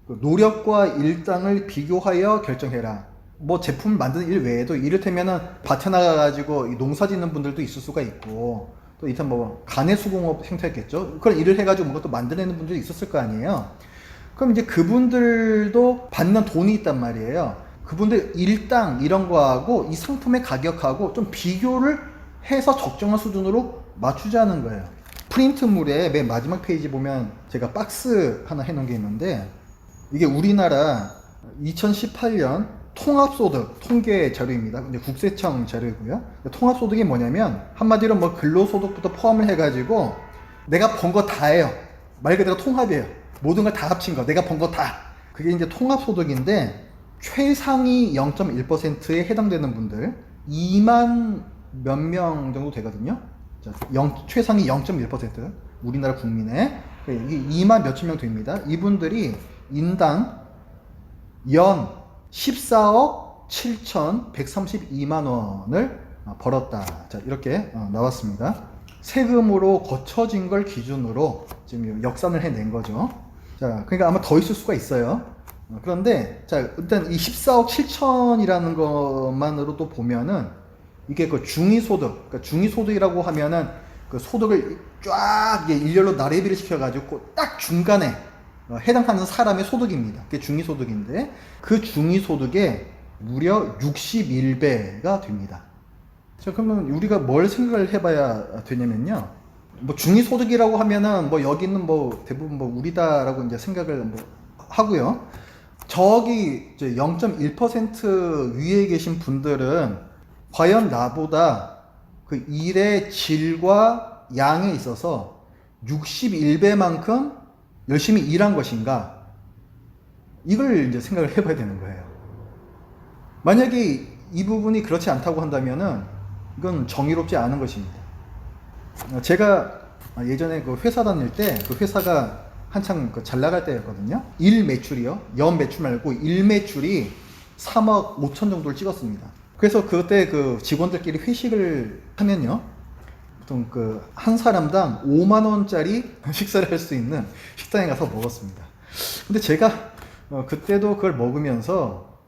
그 노력과 일당을 비교하여 결정해라. 뭐 제품을 만드는 일 외에도 이를테면은 밭에 나가가지고 농사 짓는 분들도 있을 수가 있고, 또 일단 뭐 가내수공업 행사했겠죠. 그런 일을 해가지고 뭔가 또 만들어내는 분들이 있었을 거 아니에요. 그럼 이제 그분들도 받는 돈이 있단 말이에요. 그분들 일당 이런 거하고 이 상품의 가격하고 좀 비교를 해서 적정한 수준으로 맞추자는 거예요. 프린트물의 맨 마지막 페이지 보면 제가 박스 하나 해놓은 게 있는데, 이게 우리나라 2018년 통합소득 통계 자료입니다. 이제 국세청 자료이고요. 통합소득이 뭐냐면 한마디로 뭐 근로소득부터 포함을 해가지고 내가 번 거 다예요. 말 그대로 통합이에요. 모든 걸 다 합친 거, 내가 번 거 다. 그게 이제 통합소득인데 최상위 0.1%에 해당되는 분들 2만 몇 명 정도 되거든요. 자, 최상위 0.1% 우리나라 국민의 이게 2만 몇천 명 됩니다. 이분들이 인당 연 14억 7,132만 원을 벌었다. 자, 이렇게 나왔습니다. 세금으로 거쳐진 걸 기준으로 지금 역산을 해낸 거죠. 자, 그러니까 아마 더 있을 수가 있어요. 그런데, 자, 일단 이 14억 7천이라는 것만으로도 보면은 이게 그 중위소득, 그러니까 중위소득이라고 하면은 그 소득을 쫙 일렬로 나래비를 시켜가지고 딱 중간에 해당하는 사람의 소득입니다. 그게 중위소득인데 그 중위소득의 무려 61배가 됩니다. 자, 그러면 우리가 뭘 생각을 해봐야 되냐면요. 뭐 중위소득이라고 하면은 뭐 여기는 뭐 대부분 뭐 우리다라고 이제 생각을 뭐 하고요. 저기 이제 0.1% 위에 계신 분들은 과연 나보다 그 일의 질과 양에 있어서 61배만큼 열심히 일한 것인가? 이걸 이제 생각을 해봐야 되는 거예요. 만약에 이 부분이 그렇지 않다고 한다면은 이건 정의롭지 않은 것입니다. 제가 예전에 그 회사 다닐 때 그 회사가 한창 잘 나갈 때였거든요. 일 매출이요. 연 매출 말고 일 매출이 3억 5천 정도를 찍었습니다. 그래서 그때 그 직원들끼리 회식을 하면요. 보통 그 한 사람당 5만 원짜리 식사를 할 수 있는 식당에 가서 먹었습니다. 근데 제가 그때도 그걸 먹으면서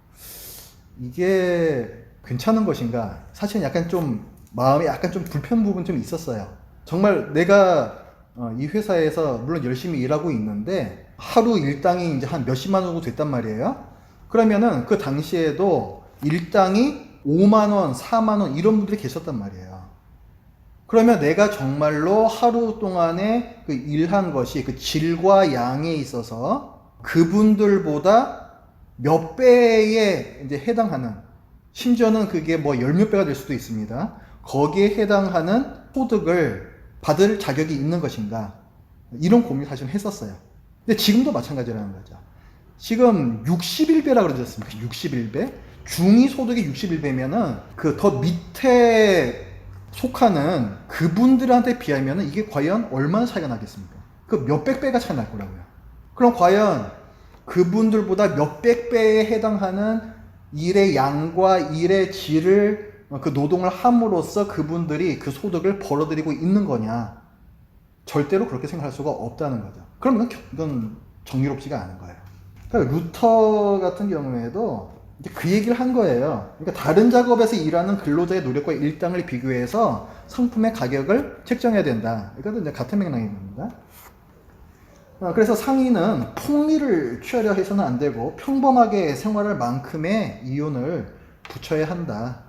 이게 괜찮은 것인가? 사실은 약간 좀 마음에 약간 좀 불편 부분 좀 있었어요. 정말 내가 이 회사에서 물론 열심히 일하고 있는데 하루 일당이 이제 한 몇십만 원 정도 됐단 말이에요. 그러면은 그 당시에도 일당이 5만 원, 4만 원 이런 분들이 계셨단 말이에요. 그러면 내가 정말로 하루 동안에 그 일한 것이 그 질과 양에 있어서 그분들보다 몇 배에 이제 해당하는, 심지어는 그게 뭐 열 몇 배가 될 수도 있습니다. 거기에 해당하는 소득을 받을 자격이 있는 것인가? 이런 고민을 사실 했었어요. 근데 지금도 마찬가지라는 거죠. 지금 61배라 그러셨습니까? 61배? 중위소득이 61배면은 그 더 밑에 속하는 그분들한테 비하면은 이게 과연 얼마나 차이가 나겠습니까? 그 몇백 배가 차이 날 거라고요. 그럼 과연 그분들보다 몇백 배에 해당하는 일의 양과 일의 질을 그 노동을 함으로써 그분들이 그 소득을 벌어들이고 있는 거냐? 절대로 그렇게 생각할 수가 없다는 거죠. 그러면 이건 정의롭지가 않은 거예요. 그러니까 루터 같은 경우에도 이제 그 얘기를 한 거예요. 그러니까 다른 작업에서 일하는 근로자의 노력과 일당을 비교해서 상품의 가격을 책정해야 된다. 이것도 이제 같은 맥락입니다. 그래서 상인은 폭리를 취하려 해서는 안 되고 평범하게 생활할 만큼의 이윤을 붙여야 한다.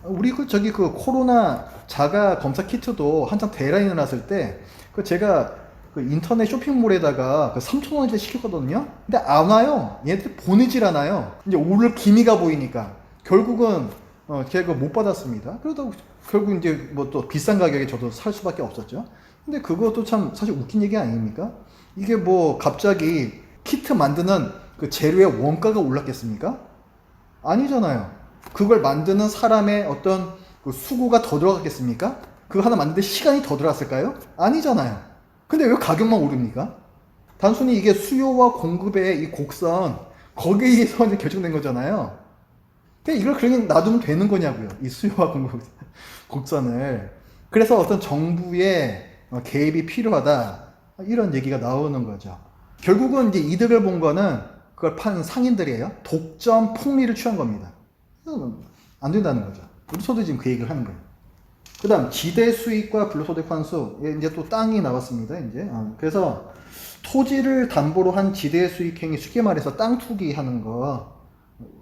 우리 그 코로나 자가 검사 키트도 한창 대란이 났을 때 그 제가 그 인터넷 쇼핑몰에다가 그 3,000원짜리 시켰거든요. 근데 안 와요. 얘네들 보내질 않아요. 이제 오를 기미가 보이니까 결국은 제가 못 받았습니다. 그러다 결국 이제 뭐 또 비싼 가격에 저도 살 수밖에 없었죠. 근데 그것도 참 사실 웃긴 얘기 아닙니까? 이게 뭐 갑자기 키트 만드는 그 재료의 원가가 올랐겠습니까? 아니잖아요. 그걸 만드는 사람의 어떤 그 수고가 더 들어갔겠습니까? 그거 하나 만드는데 시간이 더 들어갔을까요? 아니잖아요. 근데 왜 가격만 오릅니까? 단순히 이게 수요와 공급의 이 곡선, 거기에 의해서 이제 결정된 거잖아요. 그냥 이걸 그냥 놔두면 되는 거냐고요. 이 수요와 공급 곡선을. 그래서 어떤 정부의 개입이 필요하다. 이런 얘기가 나오는 거죠. 결국은 이제 이득을 본 거는 그걸 판 상인들이에요. 독점 폭리를 취한 겁니다. 안 된다는 거죠. 우리소도 지금 그 얘기를 하는 거예요. 그 다음 지대 수익과 불로소득 환수, 이제 또 땅이 나왔습니다. 이제 그래서 토지를 담보로 한 지대 수익행위, 쉽게 말해서 땅 투기하는 거,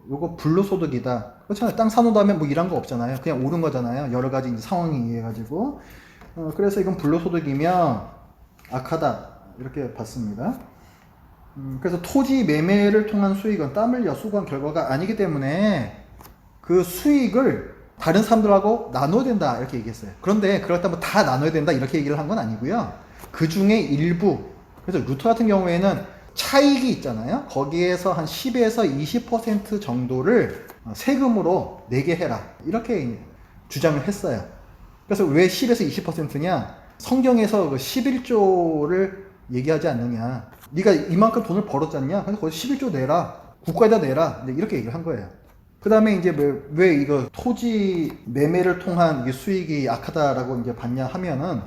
요거 불로소득이다. 그렇잖아요. 땅 사놓은 다음에 뭐 일한 거 없잖아요. 그냥 오른 거잖아요. 여러 가지 이제 상황에 의해 가지고. 그래서 이건 불로소득이며 악하다 이렇게 봤습니다. 그래서 토지 매매를 통한 수익은 땀 흘려 수고한 결과가 아니기 때문에 그 수익을 다른 사람들하고 나눠야 된다 이렇게 얘기했어요. 그런데 그렇다면 다 나눠야 된다 이렇게 얘기를 한 건 아니고요. 그 중에 일부, 그래서 루터 같은 경우에는 차익이 있잖아요. 거기에서 한 10에서 20% 정도를 세금으로 내게 해라 이렇게 주장을 했어요. 그래서 왜 10에서 20%냐? 성경에서 그 11조를 얘기하지 않느냐. 네가 이만큼 돈을 벌었잖냐? 그래서 거기 11조 내라. 국가에다 내라. 이렇게 얘기를 한 거예요. 그 다음에 이제 왜 이거 토지 매매를 통한 이게 수익이 약하다라고 이제 봤냐 하면은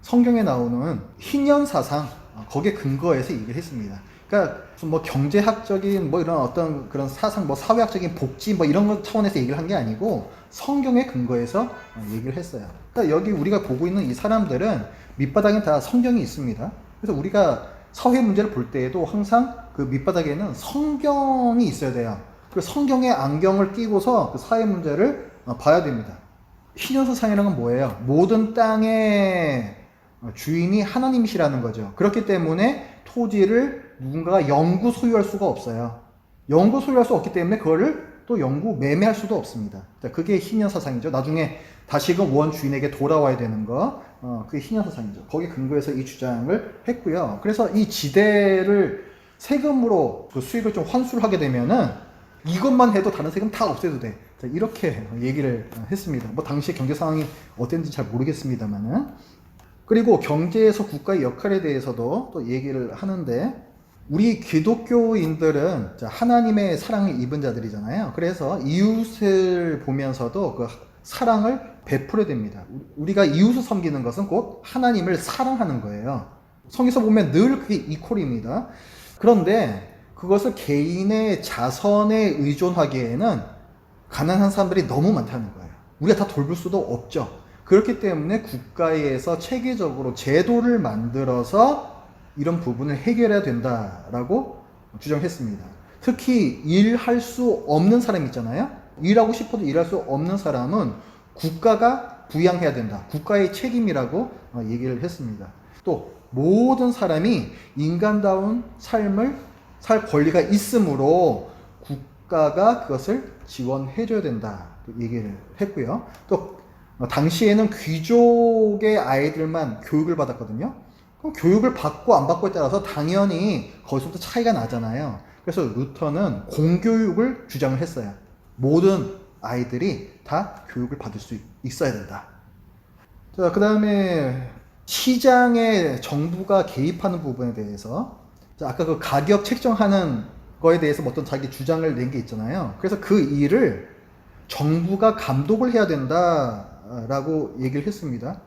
성경에 나오는 희년사상 거기에 근거해서 얘기를 했습니다. 그러니까 뭐 경제학적인 뭐 이런 어떤 그런 사상, 뭐 사회학적인 복지 뭐 이런 것 차원에서 얘기를 한 게 아니고 성경에 근거해서 얘기를 했어요. 그러니까 여기 우리가 보고 있는 이 사람들은 밑바닥에 다 성경이 있습니다. 그래서 우리가 사회 문제를 볼 때에도 항상 그 밑바닥에는 성경이 있어야 돼요. 그 성경의 안경을 끼고서 그 사회 문제를 봐야 됩니다. 희년사상이라는 건 뭐예요? 모든 땅의 주인이 하나님이시라는 거죠. 그렇기 때문에 토지를 누군가가 영구 소유할 수가 없어요. 영구 소유할 수 없기 때문에 그거를 또 영구 매매할 수도 없습니다. 그게 희년사상이죠. 나중에 다시금 원 주인에게 돌아와야 되는 거, 그게 희년사상이죠. 거기에 근거해서 이 주장을 했고요. 그래서 이 지대를 세금으로 그 수익을 좀 환수를 하게 되면은 이것만 해도 다른 세금 다 없애도 돼. 자, 이렇게 얘기를 했습니다. 뭐 당시 경제 상황이 어땠는지 잘 모르겠습니다만은. 그리고 경제에서 국가의 역할에 대해서도 또 얘기를 하는데, 우리 기독교인들은 하나님의 사랑을 입은 자들이잖아요. 그래서 이웃을 보면서도 그 사랑을 베풀어야 됩니다. 우리가 이웃을 섬기는 것은 곧 하나님을 사랑하는 거예요. 성경에서 보면 늘 그게 이퀄입니다. 그런데 그것을 개인의 자선에 의존하기에는 가난한 사람들이 너무 많다는 거예요. 우리가 다 돌볼 수도 없죠. 그렇기 때문에 국가에서 체계적으로 제도를 만들어서 이런 부분을 해결해야 된다라고 주장했습니다. 특히 일할 수 없는 사람 있잖아요. 일하고 싶어도 일할 수 없는 사람은 국가가 부양해야 된다. 국가의 책임이라고 얘기를 했습니다. 또 모든 사람이 인간다운 삶을 살 권리가 있으므로 국가가 그것을 지원해줘야 된다. 얘기를 했고요. 또 당시에는 귀족의 아이들만 교육을 받았거든요. 그럼 교육을 받고 안 받고에 따라서 당연히 거기서부터 차이가 나잖아요. 그래서 루터는 공교육을 주장을 했어요. 모든 아이들이 다 교육을 받을 수 있어야 된다. 자, 그 다음에 시장에 정부가 개입하는 부분에 대해서, 자, 아까 그 가격 책정하는 거에 대해서 어떤 자기 주장을 낸 게 있잖아요. 그래서 그 일을 정부가 감독을 해야 된다라고 얘기를 했습니다.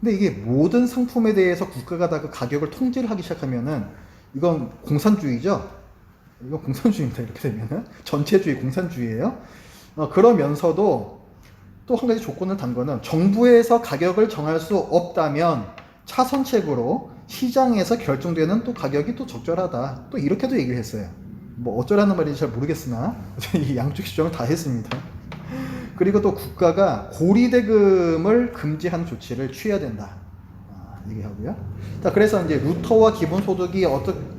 근데 이게 모든 상품에 대해서 국가가 다 그 가격을 통제를 하기 시작하면은 이건 공산주의죠. 이건 공산주의입니다. 이렇게 되면은 전체주의, 공산주의예요. 그러면서도 또 한 가지 조건을 단 거는 정부에서 가격을 정할 수 없다면 차선책으로 시장에서 결정되는 또 가격이 또 적절하다. 또 이렇게도 얘기를 했어요. 뭐 어쩌라는 말인지 잘 모르겠으나 이 양쪽 주장을 다 했습니다. 그리고 또 국가가 고리대금을 금지하는 조치를 취해야 된다. 얘기하고요. 자, 그래서 이제 루터와 기본소득이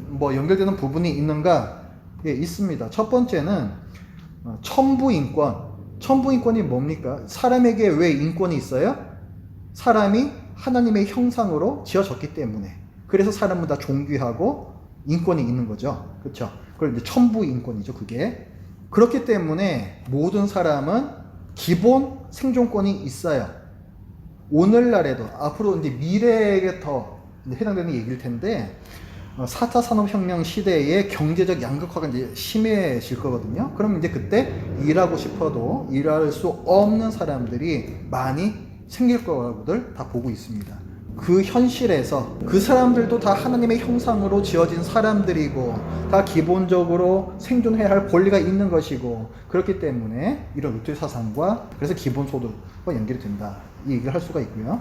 뭐 연결되는 부분이 있는가? 예, 있습니다. 첫 번째는 첨부인권. 첨부인권이 뭡니까? 사람에게 왜 인권이 있어요? 사람이 하나님의 형상으로 지어졌기 때문에. 그래서 사람은 다 존귀하고 인권이 있는 거죠. 그렇죠? 그걸 이제 첨부인권이죠, 그게. 그렇기 때문에 모든 사람은 기본 생존권이 있어요. 오늘날에도 앞으로 이제 미래에 더 해당되는 얘기일 텐데, 4차 산업혁명 시대에 경제적 양극화가 이제 심해질 거거든요. 그럼 이제 그때 일하고 싶어도 일할 수 없는 사람들이 많이 생길 거라고들 다 보고 있습니다. 그 현실에서 그 사람들도 다 하나님의 형상으로 지어진 사람들이고 다 기본적으로 생존해야 할 권리가 있는 것이고, 그렇기 때문에 이런 루터의 사상과 그래서 기본소득과 연결이 된다, 이 얘기를 할 수가 있고요.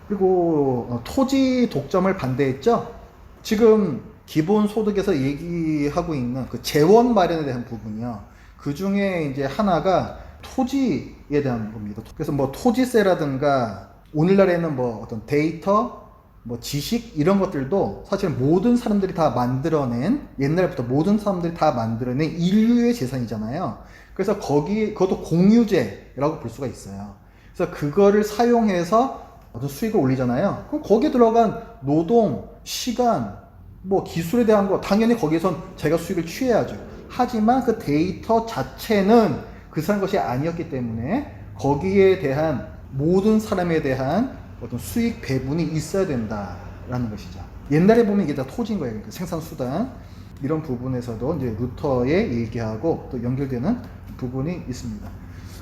그리고 토지 독점을 반대했죠. 지금 기본소득에서 얘기하고 있는 그 재원 마련에 대한 부분이요. 그 중에 이제 하나가 토지에 대한 겁니다. 그래서 뭐 토지세라든가 오늘날에는 뭐 어떤 데이터, 뭐 지식 이런 것들도 사실 모든 사람들이 다 만들어낸, 옛날부터 모든 사람들이 다 만들어낸 인류의 재산이잖아요. 그래서 그것도 공유재라고 볼 수가 있어요. 그래서 그거를 사용해서 어떤 수익을 올리잖아요. 그럼 거기에 들어간 노동, 시간, 뭐 기술에 대한 거 당연히 거기에선 제가 수익을 취해야죠. 하지만 그 데이터 자체는 그 사람 것이 아니었기 때문에 거기에 대한 모든 사람에 대한 어떤 수익 배분이 있어야 된다라는 것이죠. 옛날에 보면 이게 다 토지인 거예요. 그러니까 생산수단 이런 부분에서도 이제 루터의 얘기하고 또 연결되는 부분이 있습니다.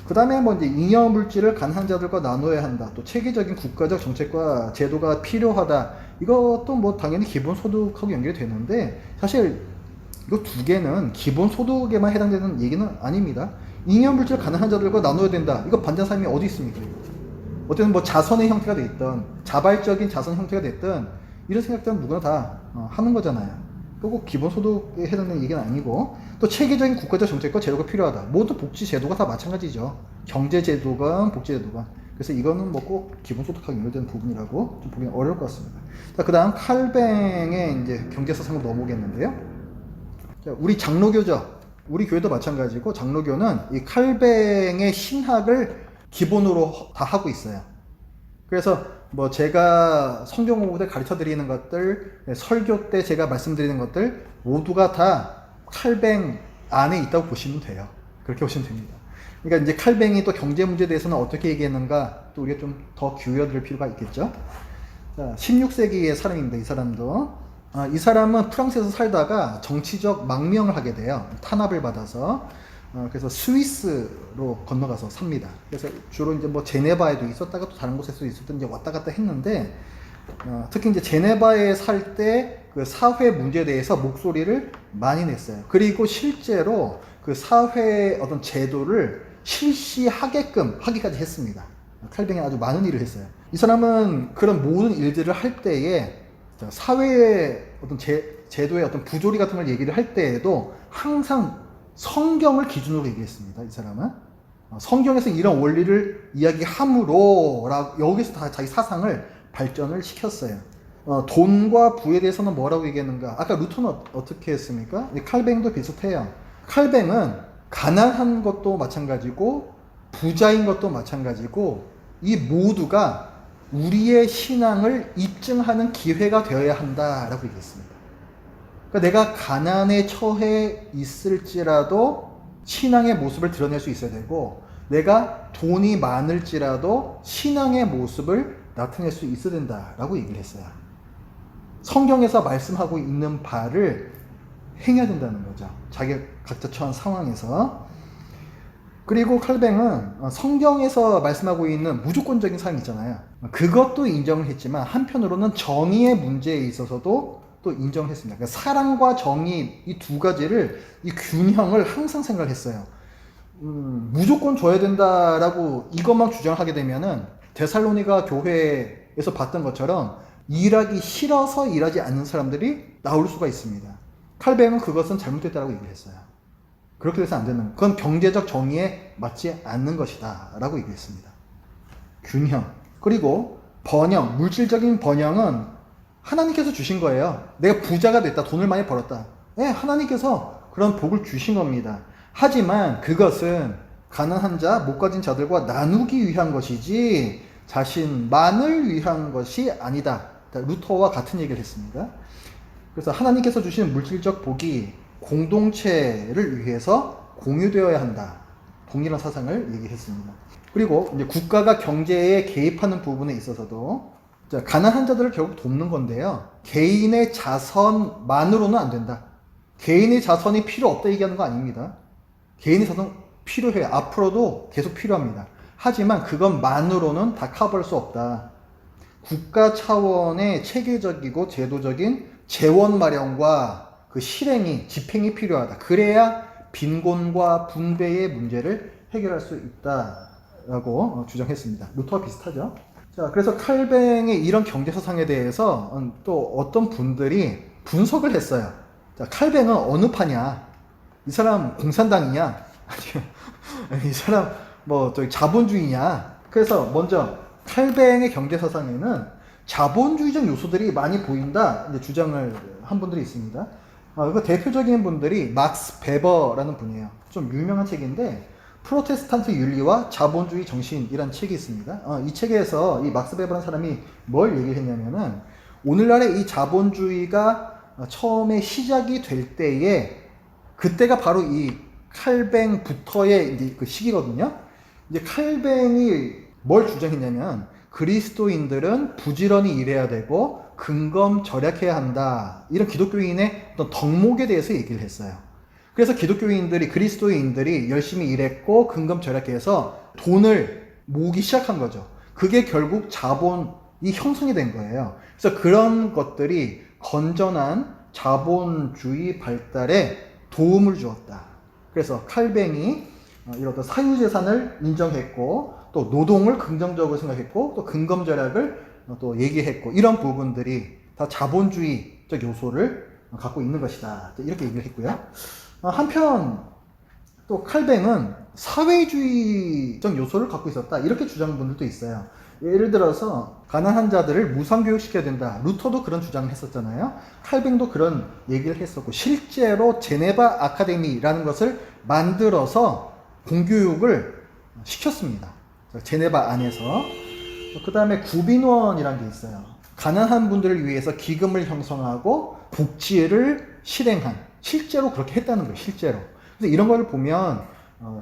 그 다음에 뭐 이제 잉여 물질을 가난한 자들과 나눠야 한다. 또 체계적인 국가적 정책과 제도가 필요하다. 이것도 뭐 당연히 기본소득하고 연결이 되는데 사실 이거 두 개는 기본소득에만 해당되는 얘기는 아닙니다. 잉여 물질 가난한 자들과 나눠야 된다. 이거 반대하는 사람이 어디 있습니까? 어쨌든 뭐 자선의 형태가 됐든 자발적인 자선 형태가 됐든 이런 생각들은 누구나 다 하는 거잖아요. 꼭 기본소득에 해당되는 얘기는 아니고 또 체계적인 국가적 정책과 제도가 필요하다. 모든 복지제도가 다 마찬가지죠. 경제제도가 복지제도가. 그래서 이거는 뭐 꼭 기본소득하고 연결되는 부분이라고 좀 보기는 어려울 것 같습니다. 자, 그 다음 칼뱅의 이제 경제사상으로 넘어오겠는데요. 자, 우리 장로교죠. 우리 교회도 마찬가지고 장로교는 이 칼뱅의 신학을 기본으로 다 하고 있어요. 그래서 뭐 제가 성경 공부 때 가르쳐 드리는 것들, 설교 때 제가 말씀드리는 것들 모두가 다 칼뱅 안에 있다고 보시면 돼요. 그렇게 보시면 됩니다. 그러니까 이제 칼뱅이 또 경제 문제에 대해서는 어떻게 얘기했는가 또 우리가 좀 더 기울여 필요가 있겠죠. 자, 16세기의 사람입니다. 이 사람도. 이 사람은 프랑스에서 살다가 정치적 망명을 하게 돼요. 탄압을 받아서. 그래서 스위스로 건너가서 삽니다. 그래서 주로 이제 뭐 제네바에도 있었다가 또 다른 곳에도 있었던 이제 왔다 갔다 했는데, 특히 이제 제네바에 살 때 그 사회 문제에 대해서 목소리를 많이 냈어요. 그리고 실제로 그 사회 어떤 제도를 실시하게끔 하기까지 했습니다. 칼뱅이 아주 많은 일을 했어요. 이 사람은 그런 모든 일들을 할 때에 사회의 어떤 제도의 어떤 부조리 같은 걸 얘기를 할 때에도 항상 성경을 기준으로 얘기했습니다. 이 사람은 성경에서 이런 원리를 이야기함으로 여기서 다 자기 사상을 발전을 시켰어요. 돈과 부에 대해서는 뭐라고 얘기했는가? 아까 루터는 어떻게 했습니까? 칼뱅도 비슷해요. 칼뱅은 가난한 것도 마찬가지고 부자인 것도 마찬가지고 이 모두가 우리의 신앙을 입증하는 기회가 되어야 한다라고 얘기했습니다. 그러니까 내가 가난에 처해 있을지라도 신앙의 모습을 드러낼 수 있어야 되고, 내가 돈이 많을지라도 신앙의 모습을 나타낼 수 있어야 된다라고 얘기를 했어요. 성경에서 말씀하고 있는 바를 행해야 된다는 거죠. 자기 각자 처한 상황에서. 그리고 칼뱅은 성경에서 말씀하고 있는 무조건적인 사항 있잖아요. 그것도 인정을 했지만 한편으로는 정의의 문제에 있어서도 또 인정했습니다. 그러니까 사랑과 정의 이 두 가지를, 이 균형을 항상 생각을 했어요. 무조건 줘야 된다라고 이것만 주장하게 되면은 데살로니가 교회에서 봤던 것처럼 일하기 싫어서 일하지 않는 사람들이 나올 수가 있습니다. 칼뱅은 그것은 잘못됐다라고 얘기를 했어요. 그렇게 돼서 안 되는, 그건 경제적 정의에 맞지 않는 것이다 라고 얘기했습니다. 균형. 그리고 번영, 물질적인 번영은 하나님께서 주신 거예요. 내가 부자가 됐다, 돈을 많이 벌었다. 네, 하나님께서 그런 복을 주신 겁니다. 하지만 그것은 가난한 자, 못 가진 자들과 나누기 위한 것이지 자신만을 위한 것이 아니다. 루터와 같은 얘기를 했습니다. 그래서 하나님께서 주신 물질적 복이 공동체를 위해서 공유되어야 한다. 동일한 사상을 얘기했습니다. 그리고 이제 국가가 경제에 개입하는 부분에 있어서도 가난한 자들을 결국 돕는 건데요. 개인의 자선만으로는 안 된다. 개인의 자선이 필요 없다 얘기하는 거 아닙니다. 개인의 자선 필요해요. 앞으로도 계속 필요합니다. 하지만 그것만으로는 다 커버할 수 없다. 국가 차원의 체계적이고 제도적인 재원 마련과 그 실행이, 집행이 필요하다. 그래야 빈곤과 분배의 문제를 해결할 수 있다라고 주장했습니다. 루터와 비슷하죠. 자, 그래서 칼뱅의 이런 경제사상에 대해서 또 어떤 분들이 분석을 했어요. 자, 칼뱅은 어느 파냐? 이 사람 공산당이냐? 아니면 이 사람 뭐 저기 자본주의냐? 그래서 먼저 칼뱅의 경제사상에는 자본주의적 요소들이 많이 보인다 이제 주장을 한 분들이 있습니다. 그 대표적인 분들이 막스 베버라는 분이에요. 좀 유명한 책인데 프로테스탄트 윤리와 자본주의 정신이라는 책이 있습니다. 이 책에서 이 막스 베버라는 사람이 뭘 얘기했냐면은 오늘날의 이 자본주의가 처음에 시작이 될 때에 그때가 바로 이 칼뱅부터의 이제 그 시기거든요. 이제 칼뱅이 뭘 주장했냐면 그리스도인들은 부지런히 일해야 되고 근검 절약해야 한다. 이런 기독교인의 어떤 덕목에 대해서 얘기를 했어요. 그래서 기독교인들이 그리스도인들이 열심히 일했고 근검 절약해서 돈을 모으기 시작한 거죠. 그게 결국 자본이 형성이 된 거예요. 그래서 그런 것들이 건전한 자본주의 발달에 도움을 주었다. 그래서 칼뱅이 이런 어떤 사유재산을 인정했고 또 노동을 긍정적으로 생각했고 또 근검절약을 또 얘기했고 이런 부분들이 다 자본주의적 요소를 갖고 있는 것이다. 이렇게 얘기를 했고요. 한편 또 칼뱅은 사회주의적 요소를 갖고 있었다. 이렇게 주장하는 분들도 있어요. 예를 들어서 가난한 자들을 무상교육시켜야 된다. 루터도 그런 주장을 했었잖아요. 칼뱅도 그런 얘기를 했었고 실제로 제네바 아카데미라는 것을 만들어서 공교육을 시켰습니다. 제네바 안에서. 그 다음에 구빈원이라는 게 있어요. 가난한 분들을 위해서 기금을 형성하고 복지를 실행한, 실제로 그렇게 했다는 거예요. 실제로. 그래서 이런 걸 보면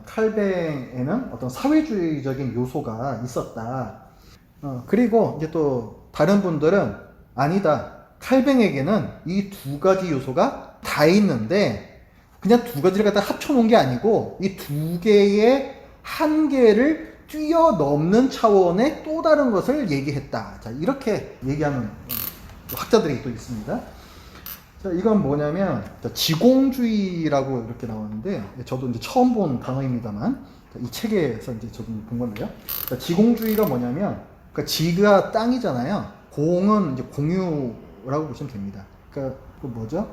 칼뱅에는 어떤 사회주의적인 요소가 있었다. 그리고 이제 또 다른 분들은 아니다. 칼뱅에게는 이 두 가지 요소가 다 있는데 그냥 두 가지를 갖다 합쳐놓은 게 아니고 이 두 개의 한계를 뛰어넘는 차원의 또 다른 것을 얘기했다. 자, 이렇게 얘기하는 학자들이 또 있습니다. 자, 이건 뭐냐면 지공주의라고 이렇게 나오는데 저도 이제 처음 본 단어입니다만 이 책에서 이제 저도 본 건데요. 지공주의가 뭐냐면 그러니까 지가 땅이잖아요. 공은 이제 공유라고 보시면 됩니다. 그러니까 그 뭐죠?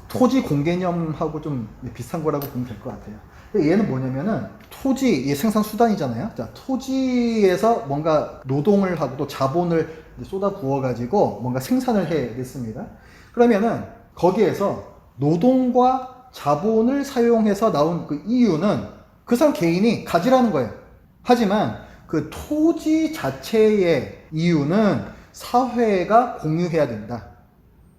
토지 공개념하고 좀 비슷한 거라고 보면 될 것 같아요. 얘는 뭐냐면은 토지, 얘 생산 수단이잖아요. 자, 토지에서 뭔가 노동을 하고 또 자본을 쏟아 부어 가지고 뭔가 생산을 해냈습니다. 그러면은 거기에서 노동과 자본을 사용해서 나온 그 이유는 그 사람 개인이 가지라는 거예요. 하지만 그 토지 자체의 이유는 사회가 공유해야 된다.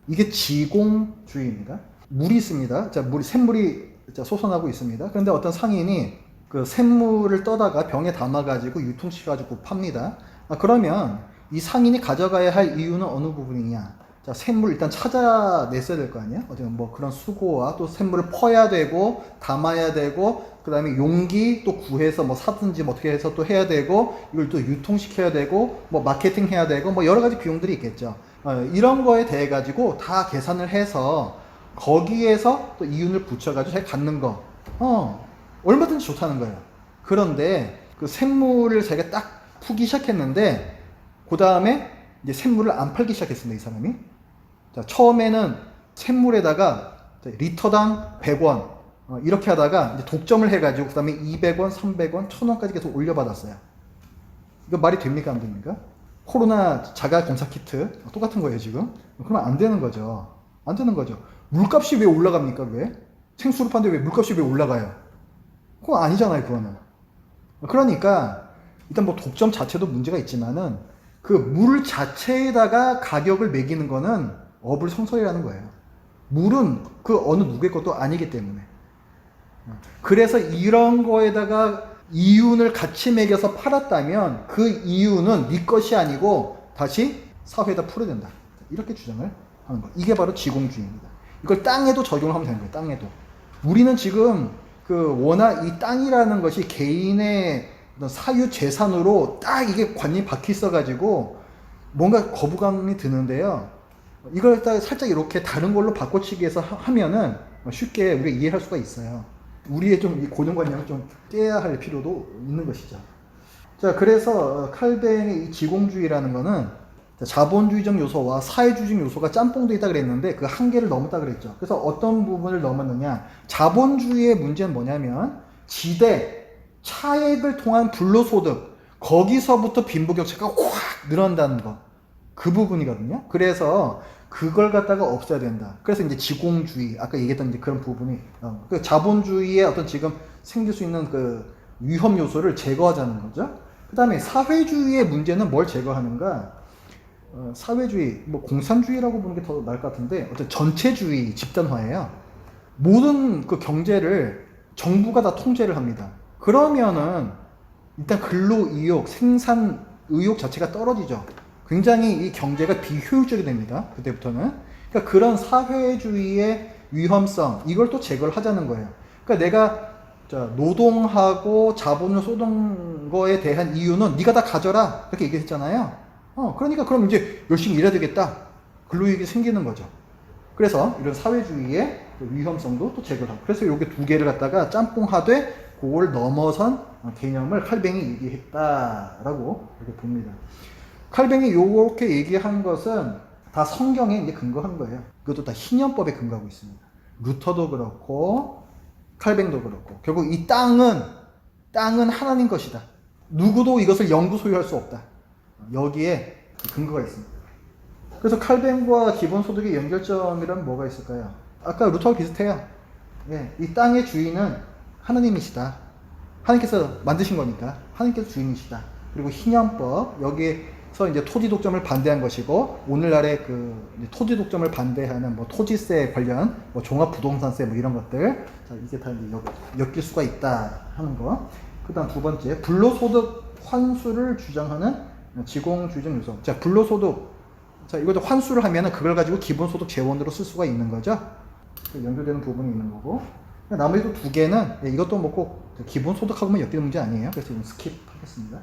이게 지공주의입니다. 물이 있습니다. 자, 샘물이 솟아나고 있습니다. 그런데 어떤 상인이 그 샘물을 떠다가 병에 담아가지고 유통시켜가지고 팝니다. 그러면 이 상인이 가져가야 할 이유는 어느 부분이냐? 자, 샘물 일단 찾아냈어야 될 거 아니에요? 어디 뭐 그런 수고와 또 샘물을 퍼야 되고 담아야 되고 그 다음에 용기 또 구해서 뭐 사든지 뭐 어떻게 해서 또 해야 되고 이걸 또 유통시켜야 되고 뭐 마케팅 해야 되고 뭐 여러 가지 비용들이 있겠죠. 이런 거에 대해 가지고 다 계산을 해서 거기에서 또 이윤을 붙여가지고 자기가 갖는 거 얼마든지 좋다는 거예요. 그런데 그 샘물을 자기가 딱 푸기 시작했는데 그 다음에 이제 샘물을 안 팔기 시작했습니다. 이 사람이. 자, 처음에는 샘물에다가 리터당 100원 이렇게 하다가 이제 독점을 해가지고 그 다음에 200원, 300원, 1000원까지 계속 올려받았어요. 이거 말이 됩니까? 안 됩니까? 코로나 자가 검사 키트 똑같은 거예요 지금. 그러면 안 되는 거죠. 안 되는 거죠. 물값이 왜 올라갑니까? 왜? 생수를 파는데 왜 물값이 왜 올라가요? 그건 아니잖아요. 그거는. 그러니까 일단 뭐 독점 자체도 문제가 있지만은 그 물 자체에다가 가격을 매기는 거는 어불성설이라는 거예요. 물은 그 어느 누구의 것도 아니기 때문에. 그래서 이런 거에다가 이윤을 같이 매겨서 팔았다면 그 이윤은 네 것이 아니고 다시 사회에다 풀어야 된다. 이렇게 주장을 하는 거예요. 이게 바로 지공주의입니다. 이걸 땅에도 적용을 하면 되는 거예요. 땅에도. 우리는 지금 그 워낙 이 땅이라는 것이 개인의 사유 재산으로 딱 이게 관념이 박혀 있어가지고 뭔가 거부감이 드는데요. 이걸 딱 살짝 이렇게 다른 걸로 바꿔치기 해서 하면은 쉽게 우리가 이해할 수가 있어요. 우리의 좀 이 고정관념을 좀 깨야 할 필요도 있는 것이죠. 자, 그래서 칼뱅의 이 지공주의라는 거는 자본주의적 요소와 사회주의적 요소가 짬뽕돼 있다 그랬는데 그 한계를 넘었다 그랬죠. 그래서 어떤 부분을 넘었느냐? 자본주의의 문제는 뭐냐면 지대, 차액을 통한 불로소득 거기서부터 빈부격차가 확 늘어난다는 거. 그 부분이거든요. 그래서 그걸 갖다가 없애야 된다. 그래서 이제 지공주의, 아까 얘기했던 이제 그런 부분이, 그 자본주의의 어떤 지금 생길 수 있는 그 위험 요소를 제거하자는 거죠. 그 다음에 사회주의의 문제는 뭘 제거하는가? 사회주의, 뭐 공산주의라고 보는 게 더 나을 것 같은데, 어떤 전체주의 집단화예요. 모든 그 경제를 정부가 다 통제를 합니다. 그러면은 일단 근로 의욕, 생산 의욕 자체가 떨어지죠. 굉장히 이 경제가 비효율적이 됩니다. 그때부터는. 그러니까 그런 사회주의의 위험성, 이걸 또 제거를 하자는 거예요. 그러니까 내가 노동하고 자본을 쏟은 거에 대한 이유는 네가 다 가져라, 이렇게 얘기했잖아요. 그러니까 그럼 이제 열심히 일해야 되겠다. 근로이익이 생기는 거죠. 그래서 이런 사회주의의 위험성도 또 제거를 하고. 그래서 요게 두 개를 갖다가 짬뽕하되 그걸 넘어선 개념을 칼뱅이 얘기했다라고 이렇게 봅니다. 칼뱅이 요렇게 얘기한 것은 다 성경에 이제 근거한 거예요. 그것도 다 신연법에 근거하고 있습니다. 루터도 그렇고 칼뱅도 그렇고 결국 이 땅은 하나님 것이다. 누구도 이것을 영구 소유할 수 없다. 여기에 근거가 있습니다. 그래서 칼뱅과 기본소득의 연결점이란 뭐가 있을까요? 아까 루터와 비슷해요. 예, 이 땅의 주인은 하나님이시다. 하나님께서 만드신 거니까 하나님께서 주인이시다. 그리고 신연법, 여기에서 이제 토지 독점을 반대한 것이고, 오늘날의 그 토지 독점을 반대하는 뭐 토지세 관련, 뭐 종합부동산세 뭐 이런 것들, 자, 이게 다 이제 엮일 수가 있다 하는 거. 그다음 두 번째, 불로소득 환수를 주장하는 지공주의적 요소. 자, 불로소득. 자, 이것도 환수를 하면은 그걸 가지고 기본소득 재원으로 쓸 수가 있는 거죠. 연결되는 부분이 있는 거고. 나머지 두 개는 이것도 뭐 꼭 기본소득하고만 엮이는 문제 아니에요. 그래서 좀 스킵하겠습니다.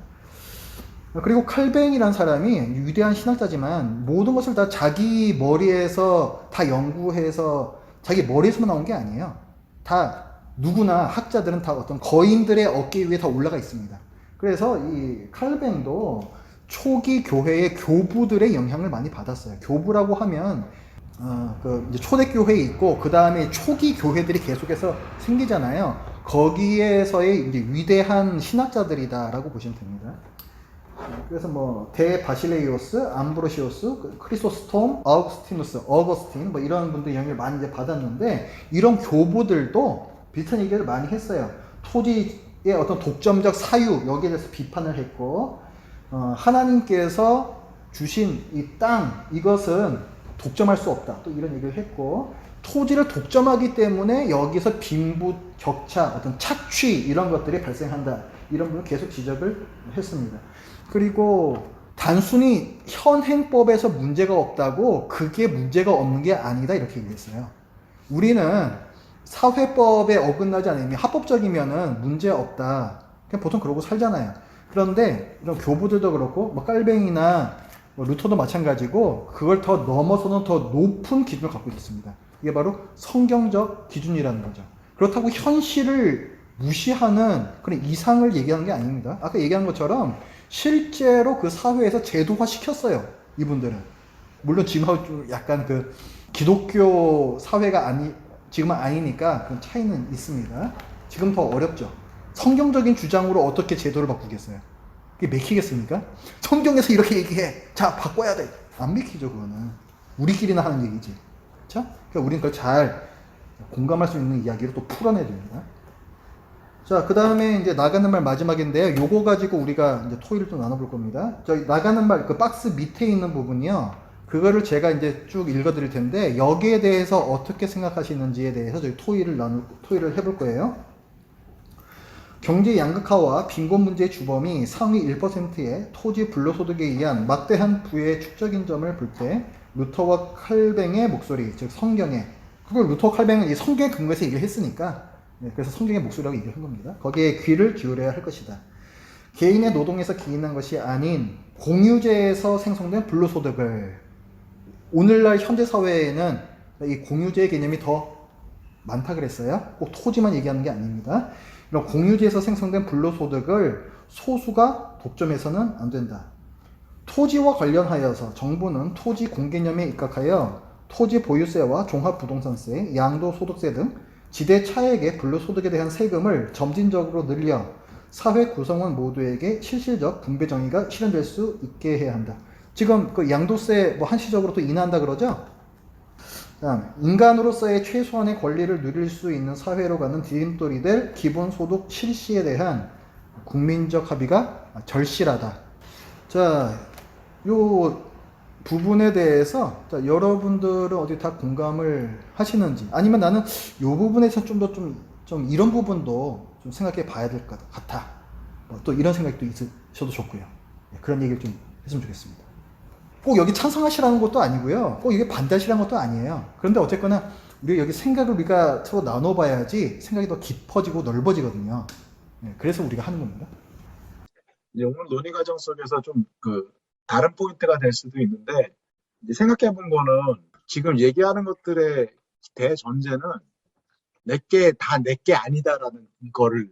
그리고 칼뱅이라는 사람이 위대한 신학자지만 모든 것을 다 자기 머리에서 다 연구해서 자기 머리에서만 나온 게 아니에요. 다 누구나 학자들은 다 어떤 거인들의 어깨 위에 다 올라가 있습니다. 그래서 이 칼뱅도 초기 교회의 교부들의 영향을 많이 받았어요. 교부라고 하면 이제 초대교회에 있고 그 다음에 초기 교회들이 계속해서 생기잖아요. 거기에서의 이제 위대한 신학자들이다라고 보시면 됩니다. 그래서 뭐 대바실레이오스, 암브로시오스, 크리소스톰, 어거스틴 뭐 이런 분들 영향을 많이 이제 받았는데, 이런 교부들도 비슷한 얘기를 많이 했어요. 토지의 어떤 독점적 사유, 여기에 대해서 비판을 했고, 하나님께서 주신 이 땅, 이것은 독점할 수 없다, 또 이런 얘기를 했고, 토지를 독점하기 때문에 여기서 빈부, 격차, 어떤 착취 이런 것들이 발생한다, 이런 부분 계속 지적을 했습니다. 그리고 단순히 현행법에서 문제가 없다고 그게 문제가 없는 게 아니다, 이렇게 얘기했어요. 우리는 사회법에 어긋나지 않으면 합법적이면은 문제 없다, 그냥 보통 그러고 살잖아요. 그런데 이런 교부들도 그렇고 뭐 깔뱅이나 뭐 루터도 마찬가지고 그걸 더 넘어서는 더 높은 기준을 갖고 있습니다. 이게 바로 성경적 기준이라는 거죠. 그렇다고 현실을 무시하는 그런 이상을 얘기하는 게 아닙니다. 아까 얘기한 것처럼 실제로 그 사회에서 제도화 시켰어요, 이분들은. 물론 지금하고 약간 그 기독교 사회가 지금은 아니니까 그런 차이는 있습니다. 지금 더 어렵죠. 성경적인 주장으로 어떻게 제도를 바꾸겠어요? 그게 맥히겠습니까? 성경에서 이렇게 얘기해, 자 바꿔야 돼, 안 맥히죠. 그거는 우리끼리나 하는 얘기지. 그렇죠? 그러니까 우리는 그걸 잘 공감할 수 있는 이야기로 또 풀어내야 됩니다. 자, 그 다음에 이제 나가는 말 마지막인데요. 요거 가지고 우리가 이제 토의를 좀 나눠볼 겁니다. 저희 나가는 말, 그 박스 밑에 있는 부분이요. 그거를 제가 이제 쭉 읽어드릴 텐데, 여기에 대해서 어떻게 생각하시는지에 대해서 저희 토의를 해볼 거예요. 경제 양극화와 빈곤 문제의 주범이 상위 1%의 토지 불로소득에 의한 막대한 부의 축적인 점을 볼 때, 루터와 칼뱅의 목소리, 즉 성경에, 그걸 루터 칼뱅은 이 성경에 근거해서 얘기를 했으니까, 그래서 성경의 목소리라고 얘기를 한 겁니다. 거기에 귀를 기울여야 할 것이다. 개인의 노동에서 기인한 것이 아닌 공유제에서 생성된 불로소득을, 오늘날 현대 사회에는 이 공유제의 개념이 더 많다 그랬어요. 꼭 토지만 얘기하는 게 아닙니다. 이런 공유제에서 생성된 불로소득을 소수가 독점해서는 안 된다. 토지와 관련하여서 정부는 토지 공개념에 입각하여 토지 보유세와 종합부동산세, 양도소득세 등 지대 차액의 불로소득에 대한 세금을 점진적으로 늘려 사회 구성원 모두에게 실질적 분배 정의가 실현될 수 있게 해야 한다. 지금 그 양도세 뭐 한시적으로 또 인하한다 그러죠? 그다음에 인간으로서의 최소한의 권리를 누릴 수 있는 사회로 가는 디딤돌이 될 기본소득 실시에 대한 국민적 합의가 절실하다. 자, 요 부분에 대해서 자, 여러분들은 어디 다 공감을 하시는지, 아니면 나는 요 부분에서 좀 더 좀 이런 부분도 좀 생각해 봐야 될 것 같아. 또 이런 생각도 있으셔도 좋고요. 그런 얘기를 좀 했으면 좋겠습니다. 꼭 여기 찬성하시라는 것도 아니고요. 꼭 이게 반대하시라는 것도 아니에요. 그런데 어쨌거나 우리 여기 생각을 우리가 서로 나눠봐야지 생각이 더 깊어지고 넓어지거든요. 그래서 우리가 하는 겁니다. 이제 오늘 논의 과정 속에서 좀 다른 포인트가 될 수도 있는데, 이제 생각해 본 거는 지금 얘기하는 것들의 대전제는 다 내게 아니다라는 거를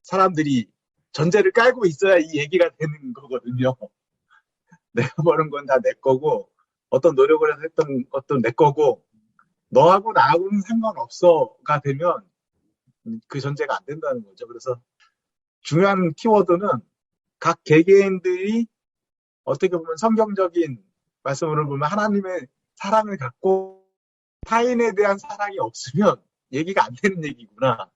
사람들이 전제를 깔고 있어야 이 얘기가 되는 거거든요. 내가 버는 건 다 내 거고, 어떤 노력을 해서 했던 것도 내 거고, 너하고 나하고는 상관없어가 되면 그 전제가 안 된다는 거죠. 그래서 중요한 키워드는 각 개개인들이 어떻게 보면 성경적인 말씀으로 보면 하나님의 사랑을 갖고 타인에 대한 사랑이 없으면 얘기가 안 되는 얘기구나.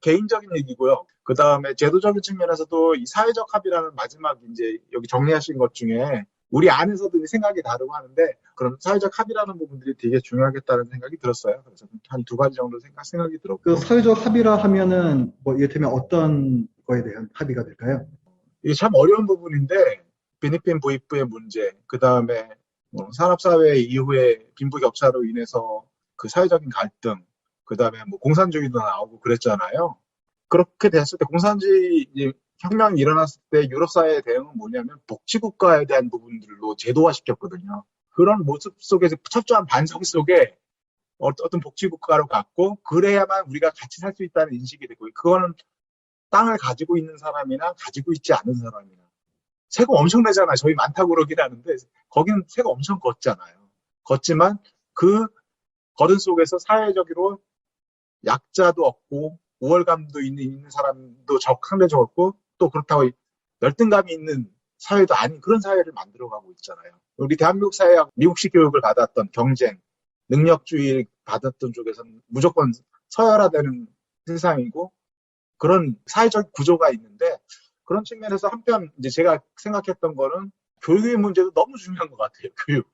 개인적인 얘기고요. 그 다음에 제도적인 측면에서도 이 사회적 합의라는 마지막 이제 여기 정리하신 것 중에 우리 안에서도 생각이 다르고 하는데, 그런 사회적 합의라는 부분들이 되게 중요하겠다는 생각이 들었어요. 그래서 한 두 가지 정도 생각이 들었고. 그 사회적 합의라 하면은 뭐 이를테면 어떤 거에 대한 합의가 될까요? 이게 참 어려운 부분인데, 필리핀 부익부의 문제, 그 다음에 산업사회 이후에 빈부격차로 인해서 그 사회적인 갈등, 그 다음에 뭐 공산주의도 나오고 그랬잖아요. 그렇게 됐을 때 공산주의 혁명이 일어났을 때 유럽 사회의 대응은 뭐냐면 복지국가에 대한 부분들로 제도화시켰거든요. 그런 모습 속에서 철저한 반성 속에 어떤 복지국가로 갔고, 그래야만 우리가 같이 살 수 있다는 인식이 되고, 그거는 땅을 가지고 있는 사람이나 가지고 있지 않은 사람이나 세금 엄청 내잖아요. 저희 많다고 그러긴 하는데 거기는 세금 엄청 걷잖아요. 걷지만 그 거른 속에서 사회적으로 약자도 없고 우월감도 있는 사람도 상대적으로 없고, 또 그렇다고 열등감이 있는 사회도 아닌 그런 사회를 만들어가고 있잖아요. 우리 대한민국 사회하고 미국식 교육을 받았던 경쟁, 능력주의 받았던 쪽에서는 무조건 서열화되는 세상이고 그런 사회적 구조가 있는데, 그런 측면에서 한편 이제 제가 생각했던 거는 교육의 문제도 너무 중요한 것 같아요. 교육.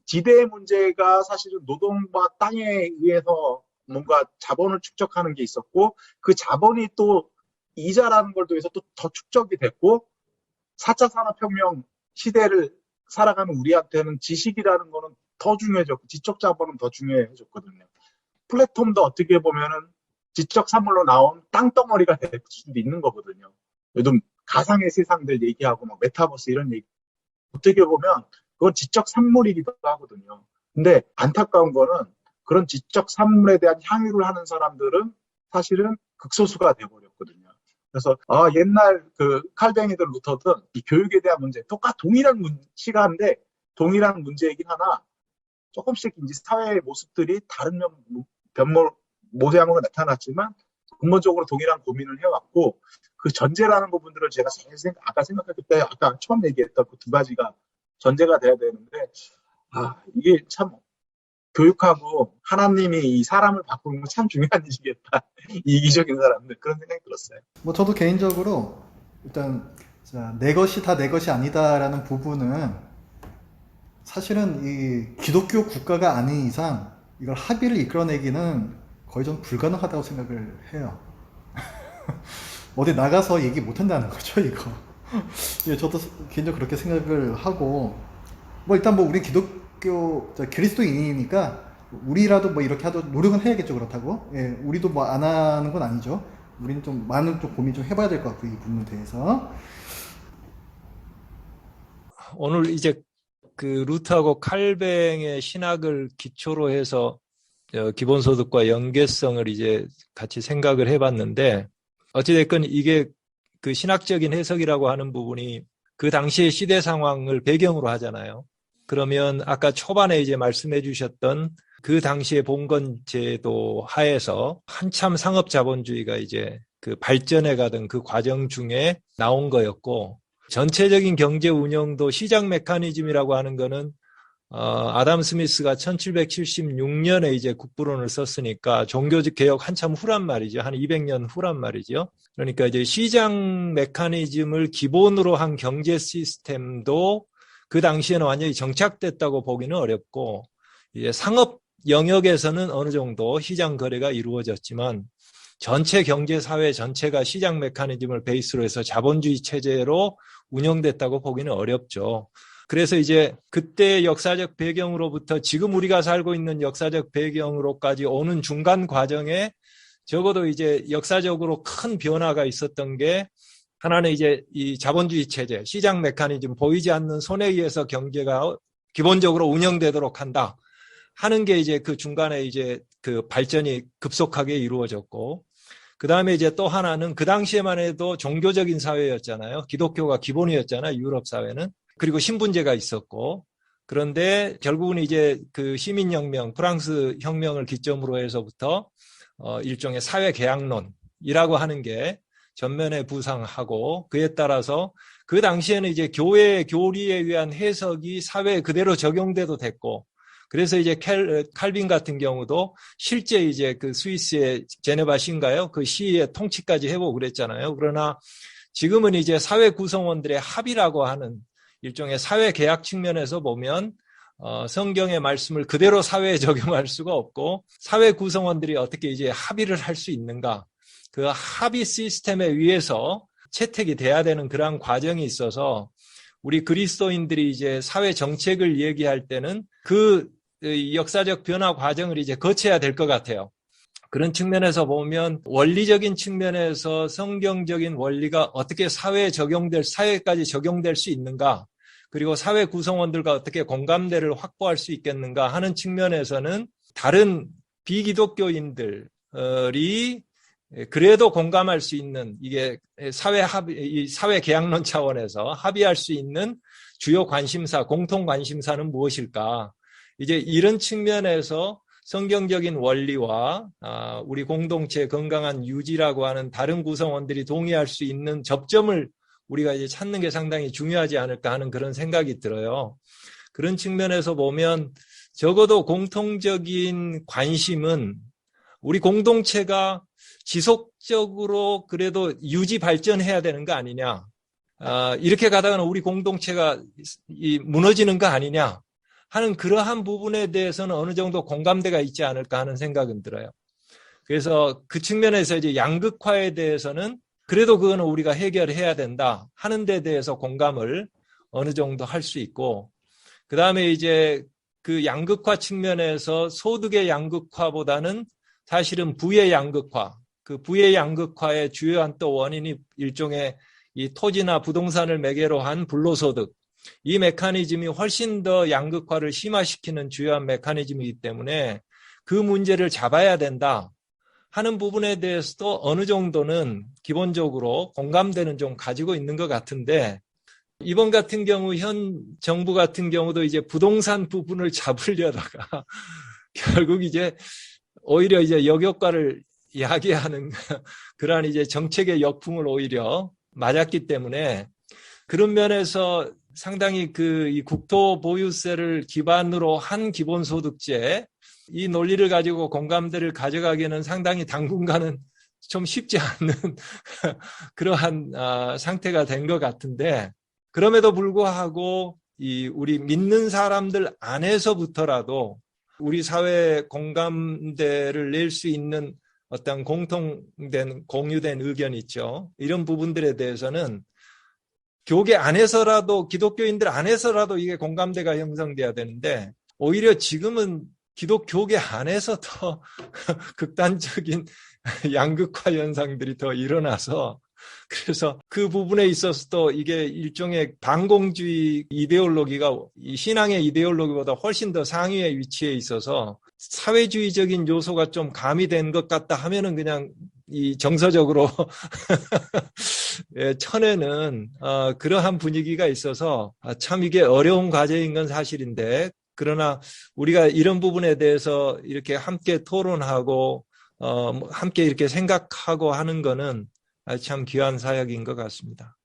지대의 문제가 사실은 노동과 땅에 의해서 뭔가 자본을 축적하는 게 있었고, 그 자본이 또 이자라는 걸 통해서 또 더 축적이 됐고, 4차 산업혁명 시대를 살아가는 우리한테는 지식이라는 거는 더 중요해졌고, 지적 자본은 더 중요해졌거든요. 플랫폼도 어떻게 보면은 지적 산물로 나온 땅덩어리가 될 수도 있는 거거든요. 요즘 가상의 세상들 얘기하고 막 메타버스 이런 얘기, 어떻게 보면 그건 지적 산물이기도 하거든요. 근데 안타까운 거는 그런 지적 산물에 대한 향유를 하는 사람들은 사실은 극소수가 돼버렸거든요. 그래서 옛날 그 칼뱅이든 루터든 이 교육에 대한 문제, 동일한 시간인데 동일한 문제이긴 하나 조금씩 이제 사회의 모습들이 다른 모양으로 나타났지만 근본적으로 동일한 고민을 해왔고, 그 전제라는 부분들을 제가 아까 생각했을 때 아까 처음 얘기했던 그 두 가지가 전제가 돼야 되는데, 이게 참 교육하고 하나님이 이 사람을 바꾸는 건 참 중요한 일이겠다. 이기적인 사람들, 그런 생각이 들었어요. 뭐 저도 개인적으로 일단 내 것이 다 내 것이 아니다라는 부분은 사실은 이 기독교 국가가 아닌 이상 이걸 합의를 이끌어내기는 거의 좀 불가능하다고 생각을 해요. 어디 나가서 얘기 못 한다는 거죠, 이거. 예, 저도 개인적으로 그렇게 생각을 하고, 뭐 일단 뭐 우리 그리스도인이니까 우리라도 뭐 이렇게 하도 노력은 해야겠죠, 그렇다고. 예, 우리도 뭐 안 하는 건 아니죠. 우리는 좀 많은 좀 고민 좀 해봐야 될 것 같고, 이 부분에 대해서. 오늘 이제 그 루트하고 칼뱅의 신학을 기초로 해서 기본소득과 연계성을 이제 같이 생각을 해봤는데, 어찌됐건 이게 그 신학적인 해석이라고 하는 부분이 그 당시의 시대 상황을 배경으로 하잖아요. 그러면 아까 초반에 이제 말씀해 주셨던 그 당시의 봉건제도 하에서 한참 상업자본주의가 이제 그 발전해 가던 그 과정 중에 나온 거였고, 전체적인 경제 운영도 시장 메커니즘이라고 하는 거는 아담 스미스가 1776년에 이제 국부론을 썼으니까 종교적 개혁 한참 후란 말이죠. 한 200년 후란 말이죠. 그러니까 이제 시장 메커니즘을 기본으로 한 경제 시스템도 그 당시에는 완전히 정착됐다고 보기는 어렵고, 이제 상업 영역에서는 어느 정도 시장 거래가 이루어졌지만 전체 경제 사회 전체가 시장 메커니즘을 베이스로 해서 자본주의 체제로 운영됐다고 보기는 어렵죠. 그래서 이제 그때 역사적 배경으로부터 지금 우리가 살고 있는 역사적 배경으로까지 오는 중간 과정에 적어도 이제 역사적으로 큰 변화가 있었던 게, 하나는 이제 이 자본주의 체제, 시장 메커니즘, 보이지 않는 손에 의해서 경제가 기본적으로 운영되도록 한다 하는 게 이제 그 중간에 이제 그 발전이 급속하게 이루어졌고, 그 다음에 이제 또 하나는 그 당시에만 해도 종교적인 사회였잖아요. 기독교가 기본이었잖아요. 유럽 사회는. 그리고 신분제가 있었고, 그런데 결국은 이제 그 시민혁명, 프랑스 혁명을 기점으로 해서부터 일종의 사회계약론이라고 하는 게 전면에 부상하고, 그에 따라서 그 당시에는 이제 교회의 교리에 의한 해석이 사회에 그대로 적용돼도 됐고, 그래서 이제 칼빈 같은 경우도 실제 이제 그 스위스의 제네바 시인가요? 그 시의 통치까지 해보고 그랬잖아요. 그러나 지금은 이제 사회 구성원들의 합의라고 하는 일종의 사회 계약 측면에서 보면 성경의 말씀을 그대로 사회에 적용할 수가 없고, 사회 구성원들이 어떻게 이제 합의를 할 수 있는가, 그 합의 시스템에 의해서 채택이 돼야 되는 그러한 과정이 있어서, 우리 그리스도인들이 이제 사회 정책을 얘기할 때는 그 역사적 변화 과정을 이제 거쳐야 될 것 같아요. 그런 측면에서 보면 원리적인 측면에서 성경적인 원리가 어떻게 사회까지 적용될 수 있는가, 그리고 사회 구성원들과 어떻게 공감대를 확보할 수 있겠는가 하는 측면에서는 다른 비기독교인들이 그래도 공감할 수 있는, 이게 사회 계약론 차원에서 합의할 수 있는 주요 관심사, 공통 관심사는 무엇일까? 이제 이런 측면에서 성경적인 원리와 우리 공동체의 건강한 유지라고 하는 다른 구성원들이 동의할 수 있는 접점을 우리가 이제 찾는 게 상당히 중요하지 않을까 하는 그런 생각이 들어요. 그런 측면에서 보면 적어도 공통적인 관심은 우리 공동체가 지속적으로 그래도 유지 발전해야 되는 거 아니냐. 이렇게 가다가는 우리 공동체가 무너지는 거 아니냐 하는 그러한 부분에 대해서는 어느 정도 공감대가 있지 않을까 하는 생각은 들어요. 그래서 그 측면에서 이제 양극화에 대해서는 그래도 그거는 우리가 해결해야 된다 하는 데 대해서 공감을 어느 정도 할 수 있고, 그 다음에 이제 그 양극화 측면에서 소득의 양극화보다는 사실은 부의 양극화, 그 부의 양극화의 주요한 또 원인이 일종의 이 토지나 부동산을 매개로 한 불로소득, 이 메커니즘이 훨씬 더 양극화를 심화시키는 주요한 메커니즘이기 때문에 그 문제를 잡아야 된다 하는 부분에 대해서도 어느 정도는 기본적으로 공감대는 좀 가지고 있는 것 같은데, 이번 같은 경우 현 정부 같은 경우도 이제 부동산 부분을 잡으려다가 결국 이제 오히려 이제 역효과를 야기하는 그러한 이제 정책의 역풍을 오히려 맞았기 때문에, 그런 면에서 상당히 이 국토 보유세를 기반으로 한 기본소득제, 이 논리를 가지고 공감대를 가져가기에는 상당히 당분간은 좀 쉽지 않은 그러한 상태가 된 것 같은데, 그럼에도 불구하고 우리 믿는 사람들 안에서부터라도 우리 사회에 공감대를 낼 수 있는 어떤 공통된 공유된 의견이 있죠. 이런 부분들에 대해서는 교계 안에서라도, 기독교인들 안에서라도 이게 공감대가 형성돼야 되는데, 오히려 지금은 기독교계 안에서 더 극단적인 양극화 현상들이 더 일어나서, 그래서 그 부분에 있어서도 이게 일종의 반공주의 이데올로기가 이 신앙의 이데올로기보다 훨씬 더 상위에 위치해 있어서 사회주의적인 요소가 좀 가미된 것 같다 하면은 그냥 이 정서적으로 천에는 그러한 분위기가 있어서 참 이게 어려운 과제인 건 사실인데, 그러나 우리가 이런 부분에 대해서 이렇게 함께 토론하고 함께 이렇게 생각하고 하는 거는 참 귀한 사역인 것 같습니다.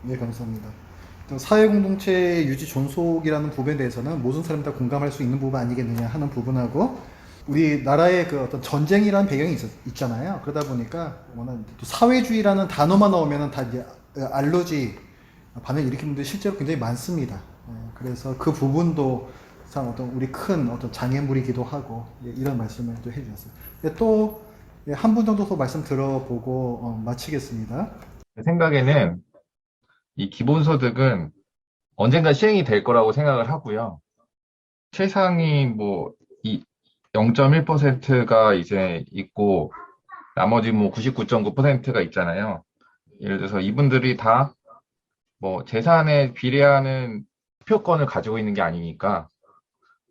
예, 감사합니다. 또 사회공동체 유지 존속이라는 부분에 대해서는 모든 사람이 다 공감할 수 있는 부분 아니겠느냐 하는 부분하고 우리나라의 그 어떤 전쟁이라는 배경이 있잖아요. 그러다 보니까 워낙 또 사회주의라는 단어만 나오면은 다 이제 알러지 반응을 일으키는 분들이 실제로 굉장히 많습니다. 그래서 그 부분도 참 어떤 우리 큰 어떤 장애물이기도 하고 이런 말씀을 또 해주셨어요. 또 한 분 정도 더 말씀 들어보고 마치겠습니다. 제 생각에는 이 기본소득은 언젠가 시행이 될 거라고 생각을 하고요. 최상위 이 0.1%가 이제 있고 나머지 99.9%가 있잖아요. 예를 들어서 이분들이 다 재산에 비례하는 투표권을 가지고 있는 게 아니니까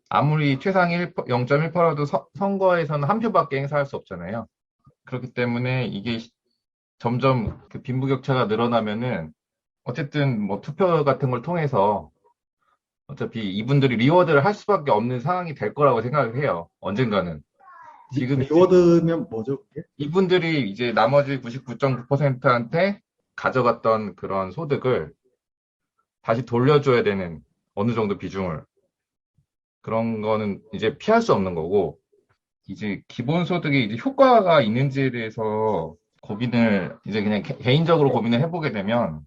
아무리 최상위 0.1%도 선거에서는 한 표밖에 행사할 수 없잖아요. 그렇기 때문에 이게 점점 그 빈부격차가 늘어나면은 어쨌든 투표 같은 걸 통해서 어차피 이분들이 리워드를 할 수밖에 없는 상황이 될 거라고 생각을 해요. 언젠가는. 지금 리워드면 뭐죠, 그게? 이분들이 이제 나머지 99.9%한테 가져갔던 그런 소득을 다시 돌려줘야 되는 어느 정도 비중을. 그런 거는 이제 피할 수 없는 거고, 이제 기본소득이 이제 효과가 있는지에 대해서 고민을 이제 그냥 개인적으로 고민을 해보게 되면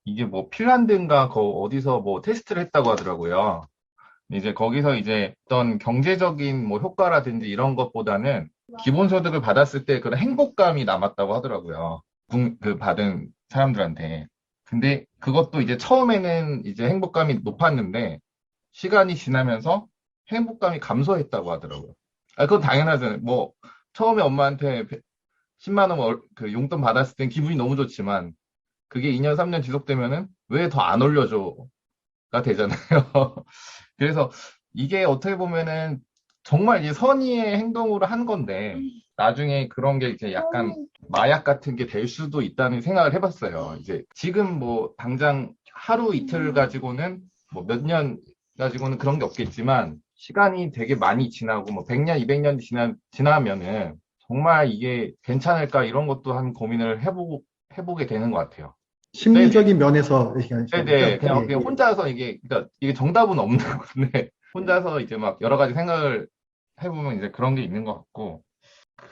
이게 핀란드인가 어디서 테스트를 했다고 하더라고요. 이제 거기서 이제 어떤 경제적인 효과라든지 이런 것보다는 기본소득을 받았을 때 그런 행복감이 남았다고 하더라고요. 그 받은 사람들한테. 근데 그것도 이제 처음에는 이제 행복감이 높았는데 시간이 지나면서 행복감이 감소했다고 하더라고요. 그건 당연하잖아요. 처음에 엄마한테 10만 원 그 용돈 받았을 땐 기분이 너무 좋지만 그게 2년, 3년 지속되면은 왜 더 안 올려줘가 되잖아요. 그래서 이게 어떻게 보면은 정말 이제 선의의 행동으로 한 건데 나중에 그런 게 이제 약간 마약 같은 게 될 수도 있다는 생각을 해봤어요. 이제 지금 당장 하루 이틀 가지고는 몇 년 가지고는 그런 게 없겠지만 시간이 되게 많이 지나고 100년, 200년 지나면은 정말 이게 괜찮을까 이런 것도 한 고민을 해보게 되는 것 같아요. 심리적인 면에서 얘기하시는 네네. 거죠? 그냥 혼자서 그러니까 이게 정답은 없는 건데, 혼자서 이제 여러 가지 생각을 해보면 이제 그런 게 있는 것 같고,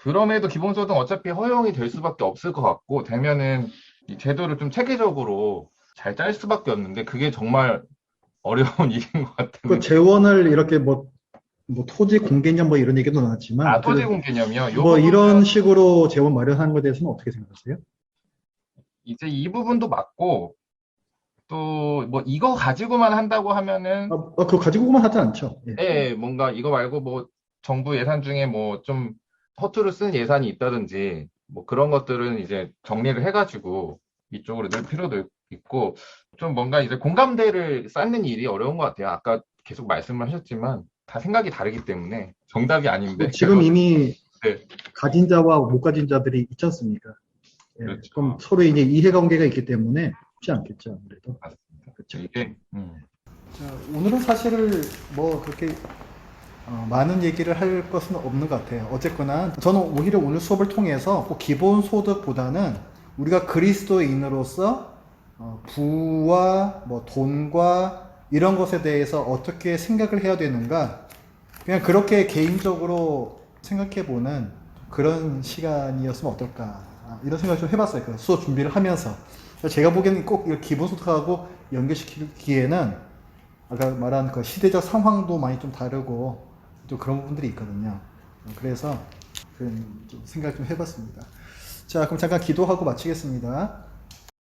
그럼에도 기본소득은 어차피 허용이 될 수밖에 없을 것 같고, 되면은 이 제도를 좀 체계적으로 잘 짤 수밖에 없는데, 그게 정말 어려운 일인 것 같은데. 그 재원을 이렇게 토지 공개념 이런 얘기도 나왔지만 토지 공개념이요? 이런 식으로 재원 마련하는 것에 대해서는 어떻게 생각하세요? 이제 이 부분도 맞고, 또 이거 가지고만 한다고 하면은 그거 가지고만 하지 않죠. 네, 뭔가 이거 말고 정부 예산 중에 좀 허투루 쓴 예산이 있다든지 그런 것들은 이제 정리를 해가지고 이쪽으로 넣을 필요도 있고 좀 뭔가 이제 공감대를 쌓는 일이 어려운 것 같아요. 아까 계속 말씀을 하셨지만 다 생각이 다르기 때문에 정답이 아닌데 지금 이미 네. 가진 자와 못 가진 자들이 있지 않습니까? 그렇죠. 그럼 서로 이제 이해관계가 있기 때문에 쉽지 않겠죠, 아무래도. 맞습니다. 그렇죠. 이게 자, 오늘은 사실 그렇게 많은 얘기를 할 것은 없는 것 같아요. 어쨌거나 저는 오히려 오늘 수업을 통해서 꼭 기본소득보다는 우리가 그리스도인으로서 부와 돈과 이런 것에 대해서 어떻게 생각을 해야 되는가 그냥 그렇게 개인적으로 생각해보는 그런 시간이었으면 어떨까 이런 생각을 좀 해봤어요. 그 수업 준비를 하면서 제가 보기에는 꼭 기본소득하고 연결시키기에는 아까 말한 그 시대적 상황도 많이 좀 다르고 또 그런 부분들이 있거든요. 그래서 좀 생각 좀 해봤습니다. 자, 그럼 잠깐 기도하고 마치겠습니다.